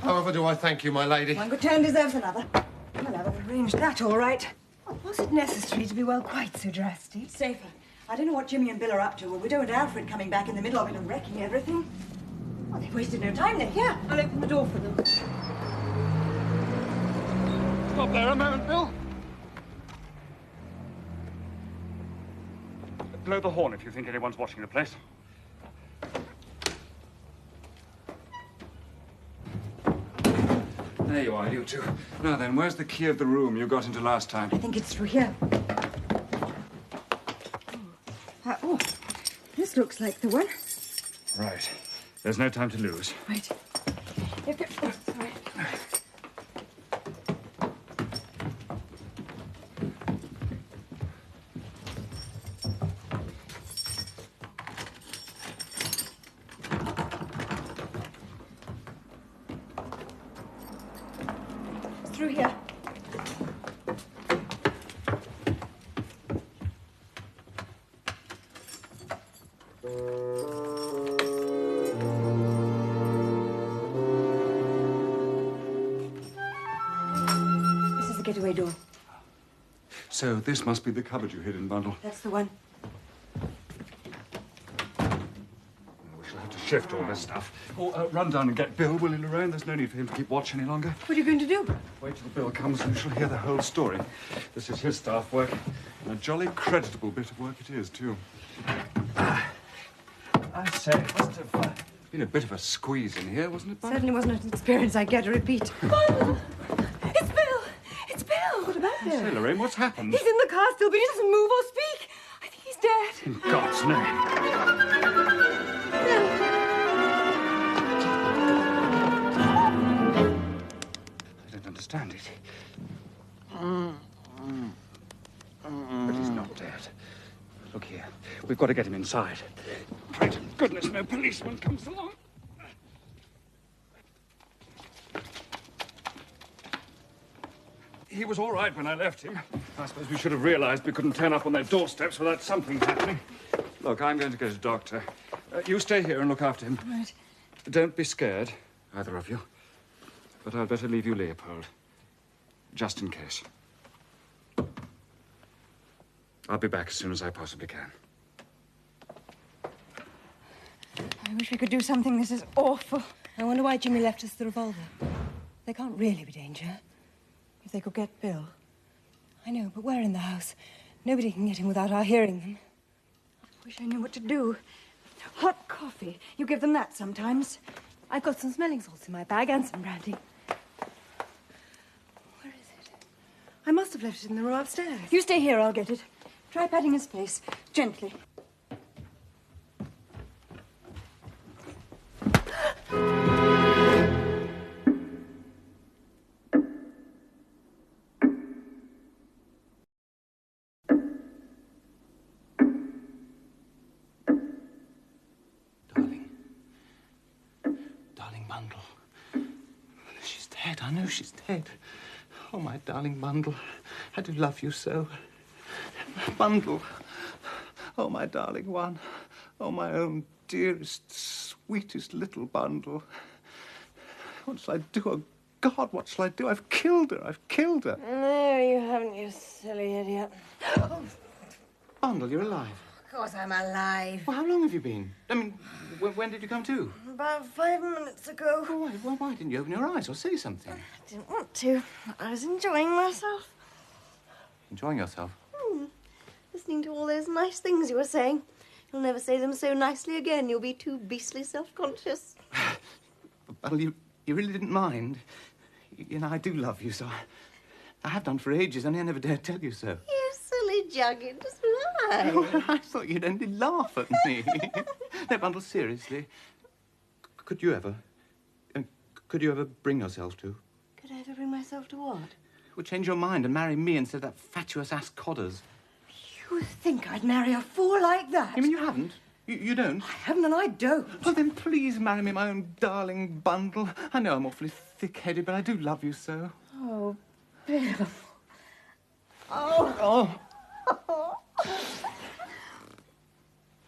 However do I thank you, my lady? One good turn deserves another. Well, I've arranged that all right. Was it necessary to be, well, quite so drastic? Safer. I don't know what Jimmy and Bill are up to. Well, we don't want Alfred coming back in the middle of it and wrecking everything. Well, they've wasted no time. They're here. I'll open the door for them. Stop there a moment, Bill. Blow the horn if you think anyone's watching the place. There you are, you two. Now then, where's the key of the room you got into last time? I think it's through here. Oh, this looks like the one. Right. There's no time to lose. Right. Sorry. Through here. This is the getaway door. So this must be the cupboard you hid in, Bundle. That's the one. We shall have to shift all this stuff. Oh, run down and get Bill, will you, Lorraine? There's no need for him to keep watch any longer. What are you going to do? Wait till Bill comes and you shall hear the whole story. This is his staff work. And a jolly creditable bit of work it is, too. I say, it must have been a bit of a squeeze in here, wasn't it, Bun? Certainly wasn't an experience I care to repeat. Bill! It's Bill! It's Bill! What about Bill? Say, Lorraine, what's happened? He's in the car still, but he doesn't move or speak. I think he's dead. In God's name. I don't understand it. But he's not dead. Look here. We've got to get him inside. Pray to goodness no policeman comes along. He was all right when I left him. I suppose we should have realized we couldn't turn up on their doorsteps without something happening. Look, I'm going to get a doctor. You stay here and look after him. Right. Don't be scared, either of you. But I'd better leave you Leopold. Just in case. I'll be back as soon as I possibly can. I wish we could do something. This is awful. I wonder why Jimmy left us the revolver. There can't really be danger. If they could get Bill. I know, but we're in the house. Nobody can get him without our hearing them. I wish I knew what to do. Hot coffee. You give them that sometimes. I've got some smelling salts in my bag and some brandy. Where is it? I must have left it in the room upstairs. You stay here, I'll get it. Try patting his face. Gently. Darling Bundle. She's dead. I know she's dead. Oh, my darling Bundle. I do love you so. Bundle. Oh, my darling one. Oh, my own dearest, sweetest little Bundle. What shall I do? Oh, God, what shall I do? I've killed her. I've killed her. No, you haven't, you silly idiot. Bundle, you're alive. Of course I'm alive. Well, how long have you been? I mean, when did you come to? About 5 minutes ago. Oh, why didn't you open your eyes or say something? I didn't want to. I was enjoying myself. Enjoying yourself? Listening to all those nice things you were saying. You'll never say them so nicely again. You'll be too beastly self-conscious. Bundle, you really didn't mind? You know, I do love you, so I have done for ages, only I never dared tell you so. You silly Gielgud, just lie. Oh, I thought you'd only laugh at me. No, Bundle, seriously. Could you ever bring yourself to? Could I ever bring myself to what? would change your mind and marry me instead of that fatuous ass Codders. You think I'd marry a fool like that? You mean you haven't? You don't? I haven't and I don't. Well, then please marry me, my own darling bundle. I know I'm awfully thick-headed, but I do love you so. Oh, Bill. Oh.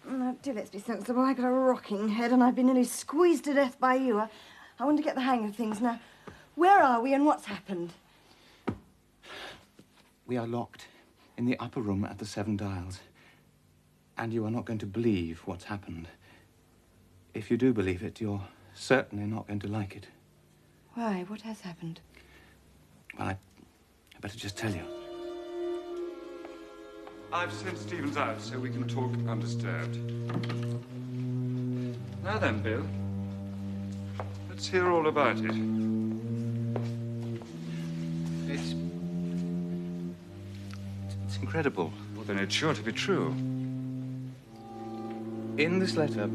Now, do let's be sensible. I've got a rocking head and I've been nearly squeezed to death by you. I want to get the hang of things now. Where are we and what's happened? We are locked in the upper room at the Seven Dials. And you are not going to believe what's happened. If you do believe it, you're certainly not going to like it. Why? What has happened? Well, I better just tell you. I've sent Stevens out so we can talk undisturbed. Now then, Bill. Let's hear all about it. It's incredible. Well, then it's sure to be true. In this letter,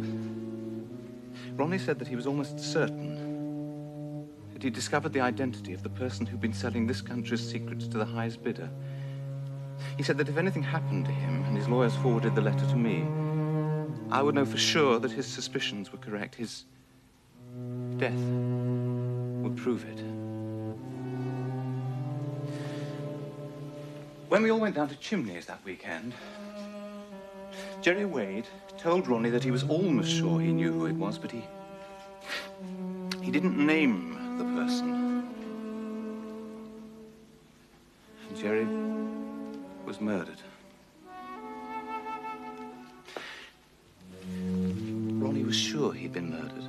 Ronnie said that he was almost certain that he discovered the identity of the person who'd been selling this country's secrets to the highest bidder. He said that if anything happened to him and his lawyers forwarded the letter to me, I would know for sure that his suspicions were correct. His death would prove it. When we all went down to Chimneys that weekend, Gerry Wade told Ronnie that he was almost sure he knew who it was, but he didn't name the person. And Gerry was murdered. Ronnie was sure he'd been murdered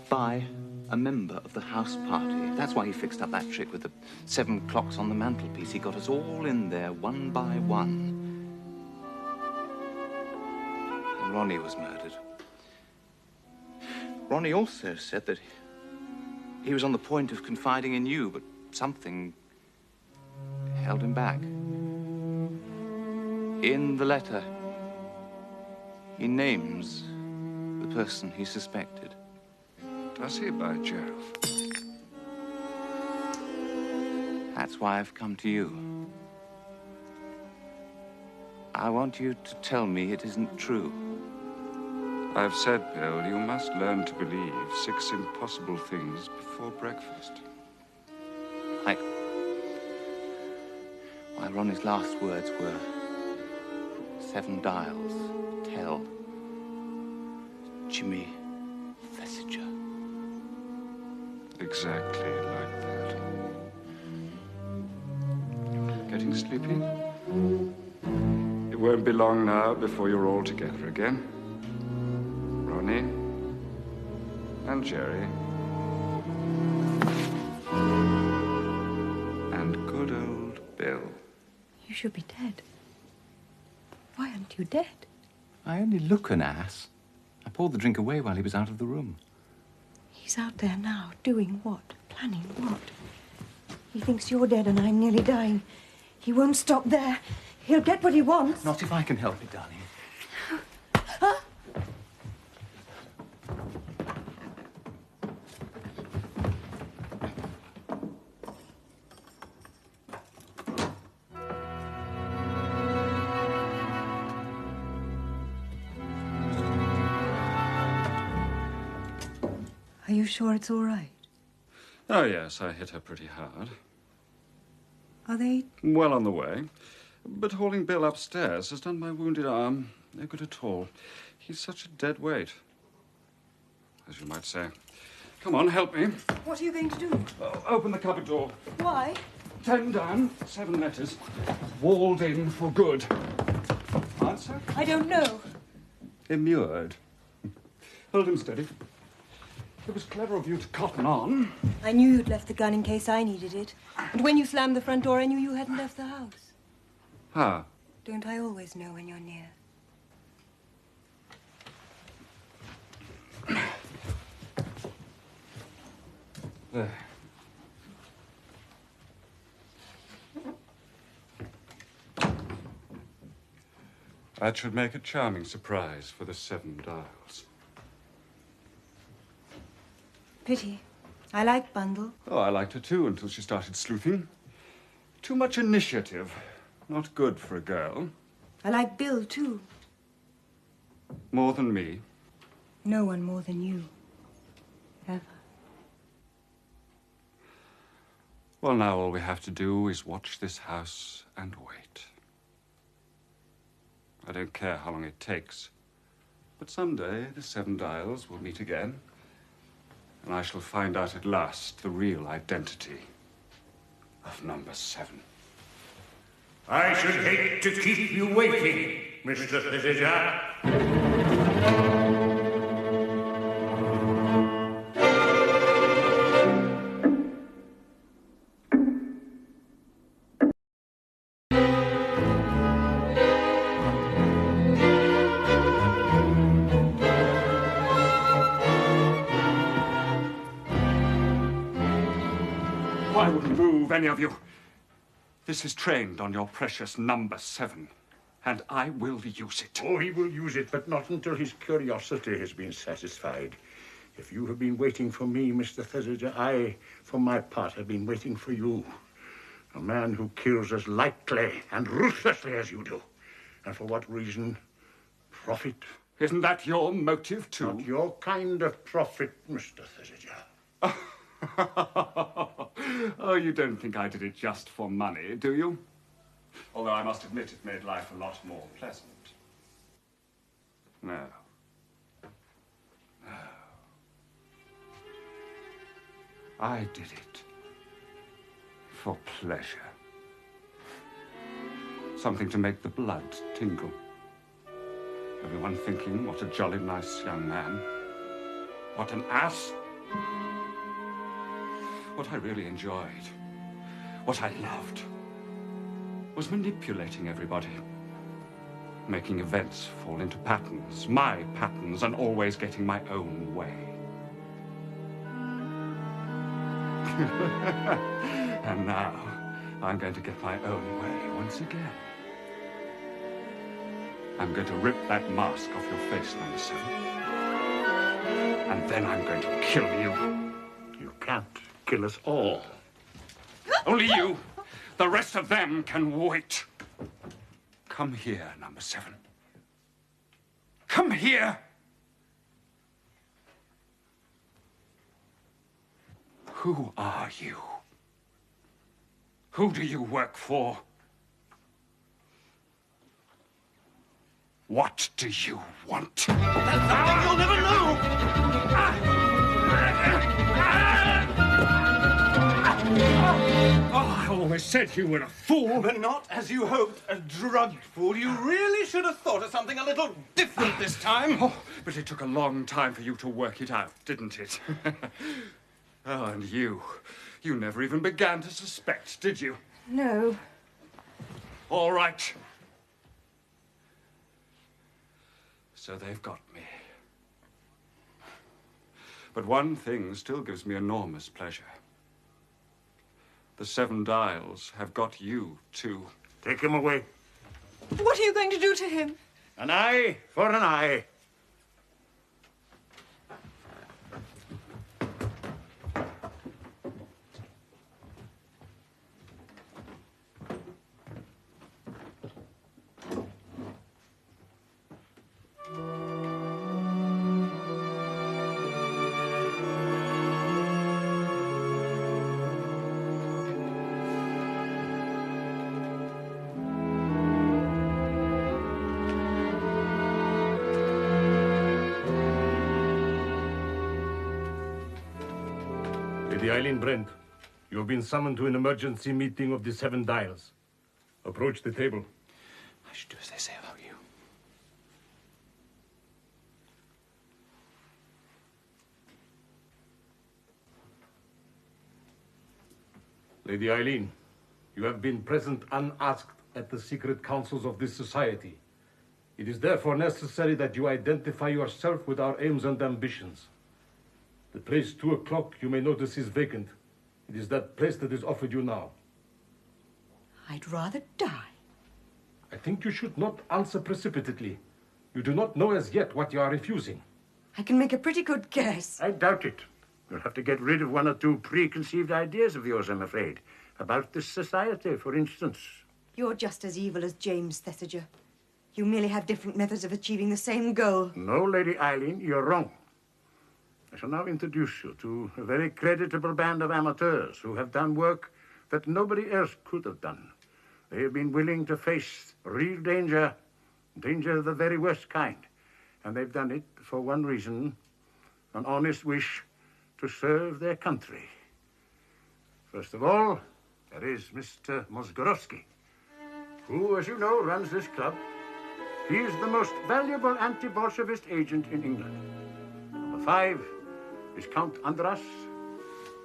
by a member of the house party. That's why he fixed up that trick with the 7 clocks on the mantelpiece. He got us all in there one by one. And Ronnie was murdered. Ronnie also said that he was on the point of confiding in you, but something held him back. In the letter, he names the person he suspected. Does he, by Jove? That's why I've come to you. I want you to tell me it isn't true. I've said, Bill, you must learn to believe 6 impossible things before breakfast. Why, Ronnie's last words were 7 dials, tell, Jimmy Thesiger. Exactly like that. Getting sleepy? It won't be long now before you're all together again. Ronnie and Gerry and good old Bill. You should be dead. Why aren't you dead? I only look an ass. I poured the drink away while he was out of the room. He's out there now, doing what? Planning what? He thinks you're dead and I'm nearly dying. He won't stop there. He'll get what he wants. Not if I can help it, darling. Huh? Are you sure it's all right? Oh, yes, I hit her pretty hard. Are they? Well on the way. But hauling Bill upstairs has done my wounded arm no good at all. He's such a dead weight, as you might say. Come on, help me. What are you going to do? Open the cupboard door. Why? 10 down, 7 letters. Walled in for good. Answer? I don't know. Immured. Hold him steady. It was clever of you to cotton on. I knew you'd left the gun in case I needed it. And when you slammed the front door, I knew you hadn't left the house. How? Don't I always know when you're near? There. That should make a charming surprise for the 7 dials. Pity. I like Bundle. Oh, I liked her too until she started sleuthing. Too much initiative. Not good for a girl. I like Bill, too. More than me. No one more than you. Ever. Well, now all we have to do is watch this house and wait. I don't care how long it takes. But someday the Seven Dials will meet again, and I shall find out at last the real identity of number 7. I should hate to keep you waiting, Mr. Thesiger. Why wouldn't move, any of you? This is trained on your precious number 7, and I will use it. Oh, he will use it, but not until his curiosity has been satisfied. If you have been waiting for me, Mr. Thesiger, I, for my part, have been waiting for you. A man who kills as lightly and ruthlessly as you do. And for what reason? Profit. Isn't that your motive, too? Not your kind of profit, Mr. Thesiger. Oh, you don't think I did it just for money, do you? Although I must admit it made life a lot more pleasant. No. No. I did it for pleasure. Something to make the blood tingle. Everyone thinking, what a jolly nice young man. What an ass. What I really enjoyed, what I loved, was manipulating everybody. Making events fall into patterns, my patterns, and always getting my own way. And now, I'm going to get my own way once again. I'm going to rip that mask off your face, number 7. And then I'm going to kill you. You can't kill us all. Only you. The rest of them can wait. Come here, number 7. Come here. Who are you? Who do you work for? What do you want? That's something you'll never know! Oh, I always said you were a fool. But not, as you hoped, a drugged fool. You really should have thought of something a little different this time. Oh, but it took a long time for you to work it out, didn't it? Oh, and you never even began to suspect, did you? No. All right. So they've got me. But one thing still gives me enormous pleasure. The Seven Dials have got you, too. Take him away. What are you going to do to him? An eye for an eye. Lady Eileen Brent, you have been summoned to an emergency meeting of the Seven Dials. Approach the table. I should do as they say about you. Lady Eileen, you have been present unasked at the secret councils of this society. It is therefore necessary that you identify yourself with our aims and ambitions. The place 2 o'clock, you may notice, is vacant. It is that place that is offered you now. I'd rather die. I think you should not answer precipitately. You do not know as yet what you are refusing. I can make a pretty good guess. I doubt it. You'll have to get rid of one or two preconceived ideas of yours, I'm afraid. About this society, for instance. You're just as evil as James Thesiger. You merely have different methods of achieving the same goal. No, Lady Eileen, you're wrong. I shall now introduce you to a very creditable band of amateurs who have done work that nobody else could have done. They have been willing to face real danger, danger of the very worst kind. And they've done it for one reason, an honest wish to serve their country. First of all, there is Mr. Mozgorowski, who, as you know, runs this club. He is the most valuable anti-Bolshevist agent in England. Number 5 is Count Andras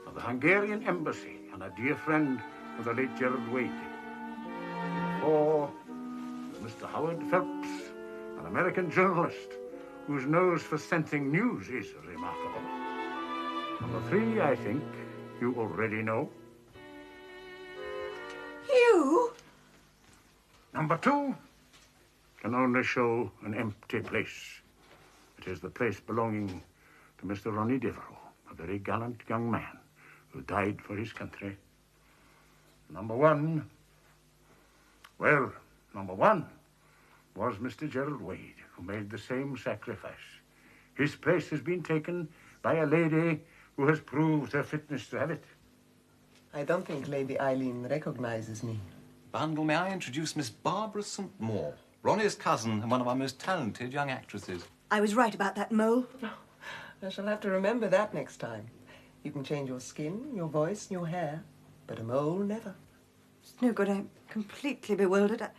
of the Hungarian embassy and a dear friend of the late Gerry Wade. Number 4 is Mr. Howard Phelps, an American journalist whose nose for scenting news is remarkable. Number 3, I think, you already know. You? Number 2 can only show an empty place. It is the place belonging to Mr. Ronnie Devereux, a very gallant young man who died for his country. Number 1, well, number 1 was Mr. Gerry Wade, who made the same sacrifice. His place has been taken by a lady who has proved her fitness to have it. I don't think Lady Eileen recognizes me. Bundle, may I introduce Miss Barbara St. Maur, Ronnie's cousin and one of our most talented young actresses. I was right about that mole. I shall have to remember that next time. You can change your skin, your voice, and your hair, but a mole never. It's no good. I'm completely bewildered. I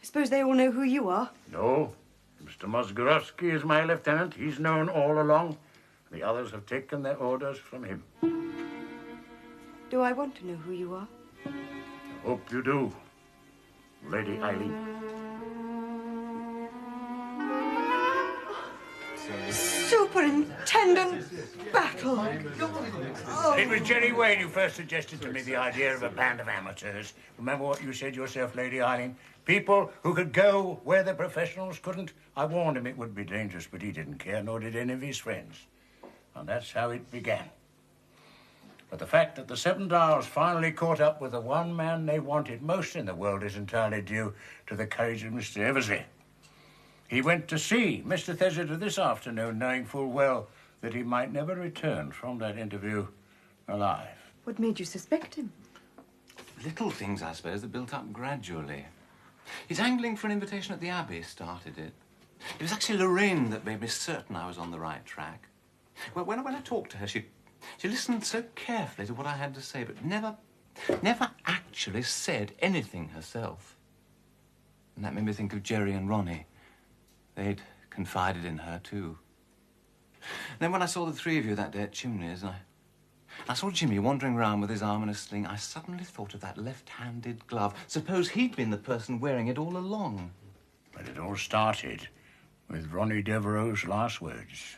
suppose they all know who you are. No. Mr. Mozgorowski is my lieutenant. He's known all along. The others have taken their orders from him. Do I want to know who you are? I hope you do, Lady Eileen. Superintendent Battle. Oh. It was Gerry Wade who first suggested to me the idea of a band of amateurs. Remember what you said yourself, Lady Eileen? People who could go where the professionals couldn't. I warned him it would be dangerous, but he didn't care, nor did any of his friends. And that's how it began. But the fact that the Seven Dials finally caught up with the one man they wanted most in the world is entirely due to the courage of Mr. Eversley. He went to see Mr. Thesiger this afternoon, knowing full well that he might never return from that interview alive. What made you suspect him? Little things, I suppose, that built up gradually. His angling for an invitation at the Abbey started it. It was actually Lorraine that made me certain I was on the right track. Well, when I talked to her, she listened so carefully to what I had to say, but never actually said anything herself. And that made me think of Gerry and Ronnie. They'd confided in her, too. Then when I saw the three of you that day at Chimneys, I saw Jimmy wandering around with his arm in a sling, I suddenly thought of that left-handed glove. Suppose he'd been the person wearing it all along. But it all started with Ronnie Devereux's last words.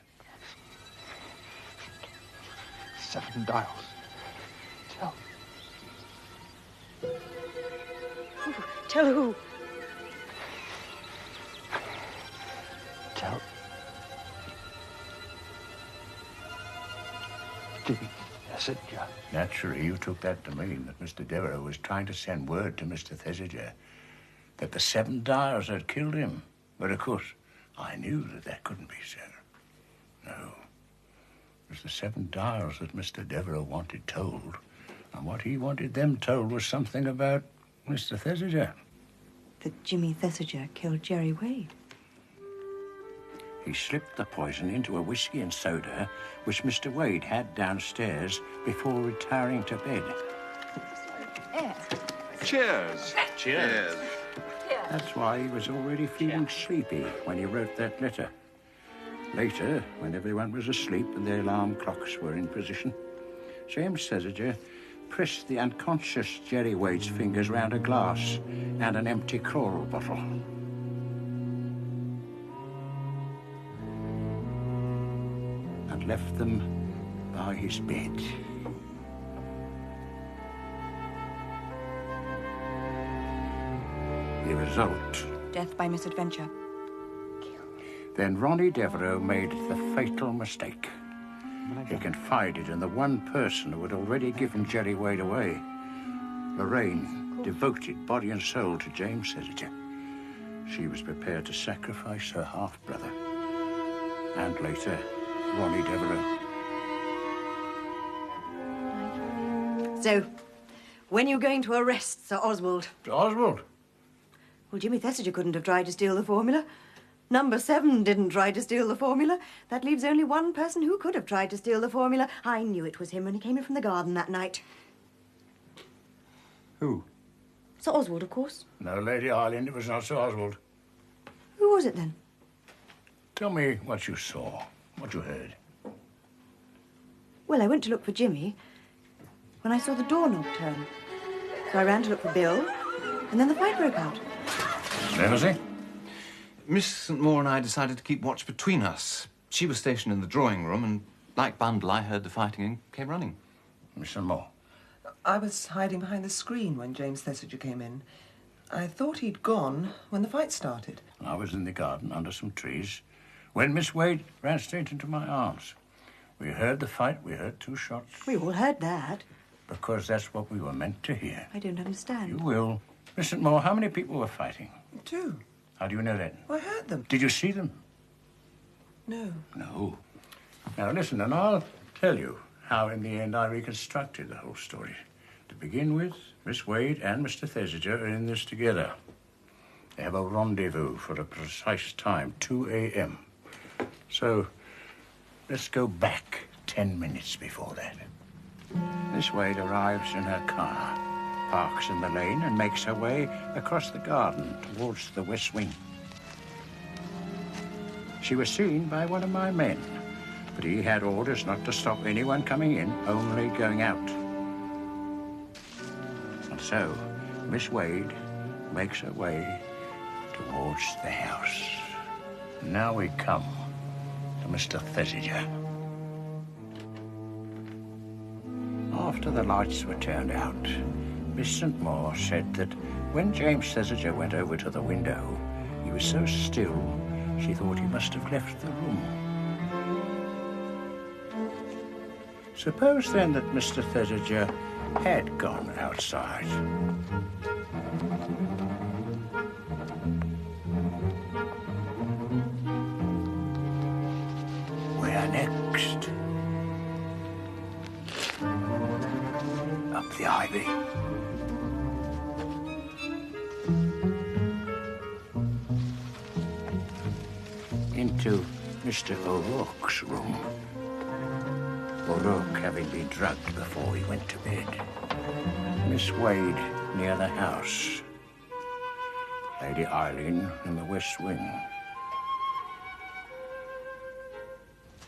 7 Dials. Tell. Tell who? Tell. Jimmy Thesiger. Naturally, you took that to mean that Mr. Devereux was trying to send word to Mr. Thesiger that the 7 Dials had killed him. But, of course, I knew that couldn't be so. No. It was the 7 Dials that Mr. Devereux wanted told. And what he wanted them told was something about Mr. Thesiger. That Jimmy Thesiger killed Gerry Wade. He slipped the poison into a whiskey and soda which Mr. Wade had downstairs before retiring to bed. Cheers. Cheers. That's why he was already feeling sleepy when he wrote that letter. Later, when everyone was asleep and the alarm clocks were in position, James Thesiger pressed the unconscious Gerry Wade's fingers round a glass and an empty Coral bottle. And left them by his bed. The result. Death by misadventure. Then Ronnie Devereux made the fatal mistake. He confided in the one person who had already given Gerry Wade away. Lorraine, devoted body and soul to James Thesiger. She was prepared to sacrifice her half-brother. And later, Ronnie Devereux. So, when are you going to arrest Sir Oswald? Sir Oswald? Well, Jimmy Thesiger couldn't have tried to steal the formula. Number 7 didn't try to steal the formula. That leaves only one person who could have tried to steal the formula. I knew it was him when he came in from the garden that night. Who? Sir Oswald, of course. No, Lady Eileen, it was not Sir Oswald. Who was it then? Tell me what you saw, what you heard. Well, I went to look for Jimmy when I saw the doorknob turn. So I ran to look for Bill, and then the fight broke out. Seriously? Miss St. Maur and I decided to keep watch between us. She was stationed in the drawing room, and like Bundle, I heard the fighting and came running. Miss St. Maur? I was hiding behind the screen when James Thesiger came in. I thought he'd gone when the fight started. I was in the garden under some trees when Miss Wade ran straight into my arms. We heard the fight, we heard 2 shots. We all heard that. Because that's what we were meant to hear. I don't understand. You will. Miss St. Maur, how many people were fighting? 2. How do you know that? I heard them. Did you see them? No. No. Now listen, and I'll tell you how in the end I reconstructed the whole story. To begin with, Miss Wade and Mr. Thesiger are in this together. They have a rendezvous for a precise time, 2 a.m. So, let's go back 10 minutes before that. Miss Wade arrives in her car, parks in the lane and makes her way across the garden towards the west wing. She was seen by one of my men, but he had orders not to stop anyone coming in, only going out. And so, Miss Wade makes her way towards the house. Now we come to Mr. Thesiger. After the lights were turned out, Miss St. Maur said that when James Thesiger went over to the window, he was so still, she thought he must have left the room. Suppose then that Mr. Thesiger had gone outside. Where next? Up the ivy. Into Mr. O'Rourke's room. O'Rourke having been drugged before he went to bed. Miss Wade near the house. Lady Eileen in the west wing.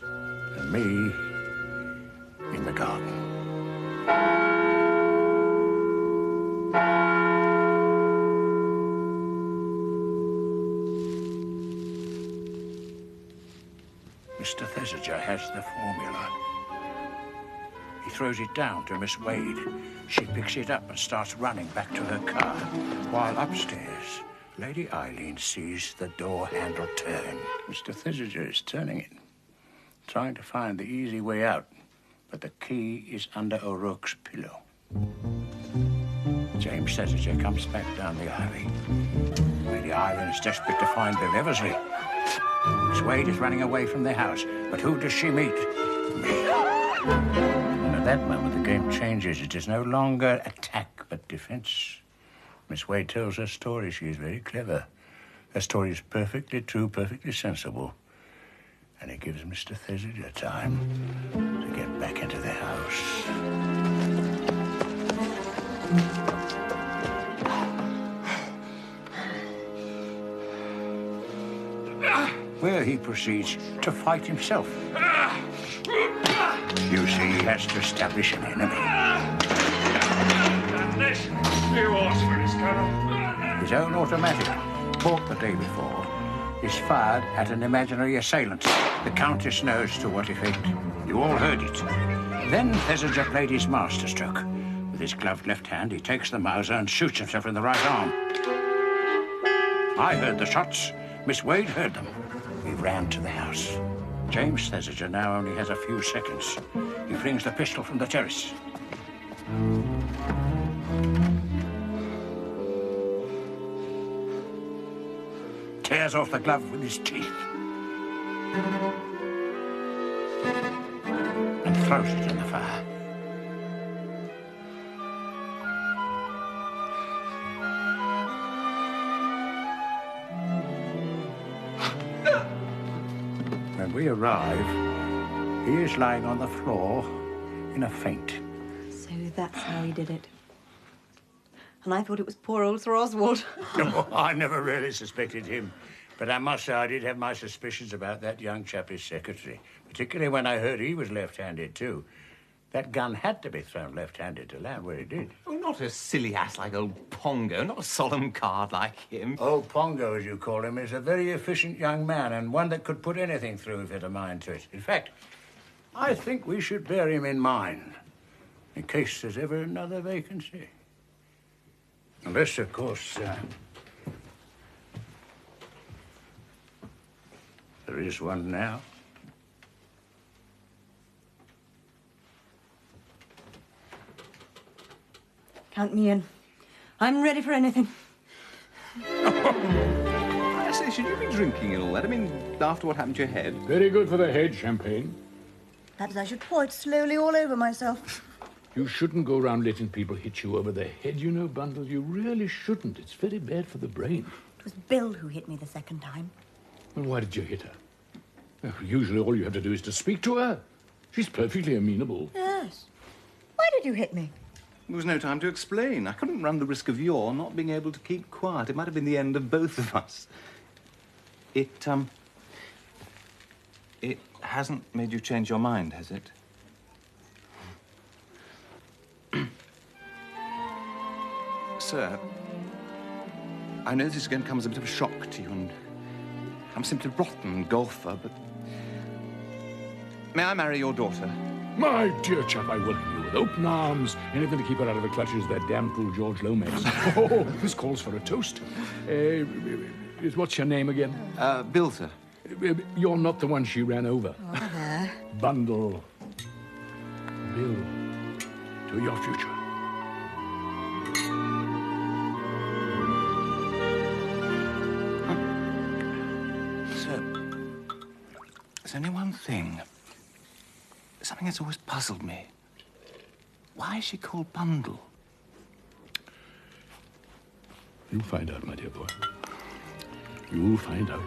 And me in the garden. Mr. Thesiger has the formula. He throws it down to Miss Wade. She picks it up and starts running back to her car. While upstairs, Lady Eileen sees the door handle turn. Mr. Thesiger is turning it, trying to find the easy way out, but the key is under O'Rourke's pillow. James Thesiger comes back down the ivy. Lady Eileen is desperate to find Bill Eversley. Miss Wade is running away from the house, but who does she meet? Me. And at that moment, the game changes. It is no longer attack, but defense. Miss Wade tells her story. She is very clever. Her story is perfectly true, perfectly sensible. And it gives Mr. Thesiger time to get back into the house. Where he proceeds to fight himself. You see, he has to establish an enemy. His own automatic, bought the day before, is fired at an imaginary assailant. The Countess knows to what effect. You all heard it. Then Thesiger played his masterstroke. With his gloved left hand, he takes the Mauser and shoots himself in the right arm. I heard the shots. Miss Wade heard them. We ran to the house. James Thesiger now only has a few seconds. He flings the pistol from the terrace. Tears off the glove with his teeth. And throws it in the fire. When we arrive, he is lying on the floor in a faint. So that's how he did it. And I thought it was poor old Sir Oswald. No, I never really suspected him. But I must say I did have my suspicions about that young chap, his secretary. Particularly when I heard he was left-handed, too. That gun had to be thrown left-handed to land where it did. Oh, not a silly ass like old Pongo, not a solemn card like him. Old Pongo, as you call him, is a very efficient young man and one that could put anything through if he had a mind to it. In fact, I think we should bear him in mind in case there's ever another vacancy. Unless, of course, there is one now. Count me in. I'm ready for anything. I say, should you be drinking and all that? I mean, after what happened to your head? Very good for the head, champagne. Perhaps I should pour it slowly all over myself. You shouldn't go around letting people hit you over the head, you know, Bundle. You really shouldn't. It's very bad for the brain. It was Bill who hit me the second time. Well, why did you hit her? Well, usually all you have to do is to speak to her. She's perfectly amenable. Yes. Why did you hit me? There was no time to explain. I couldn't run the risk of your not being able to keep quiet. It might have been the end of both of us. It hasn't made you change your mind, has it? Sir, I know this is going to come as a bit of a shock to you, and I'm simply a rotten golfer, but may I marry your daughter? My dear chap, I welcome you with open arms. Anything to keep her out of the clutches of that damn fool George Lomax. Oh, this calls for a toast. What's your name again? Bill, sir. You're not the one she ran over. Oh, there. Bundle. Bill, to your future. There's only one thing. Something that's always puzzled me. Why is she called Bundle? You'll find out, my dear boy. You'll find out.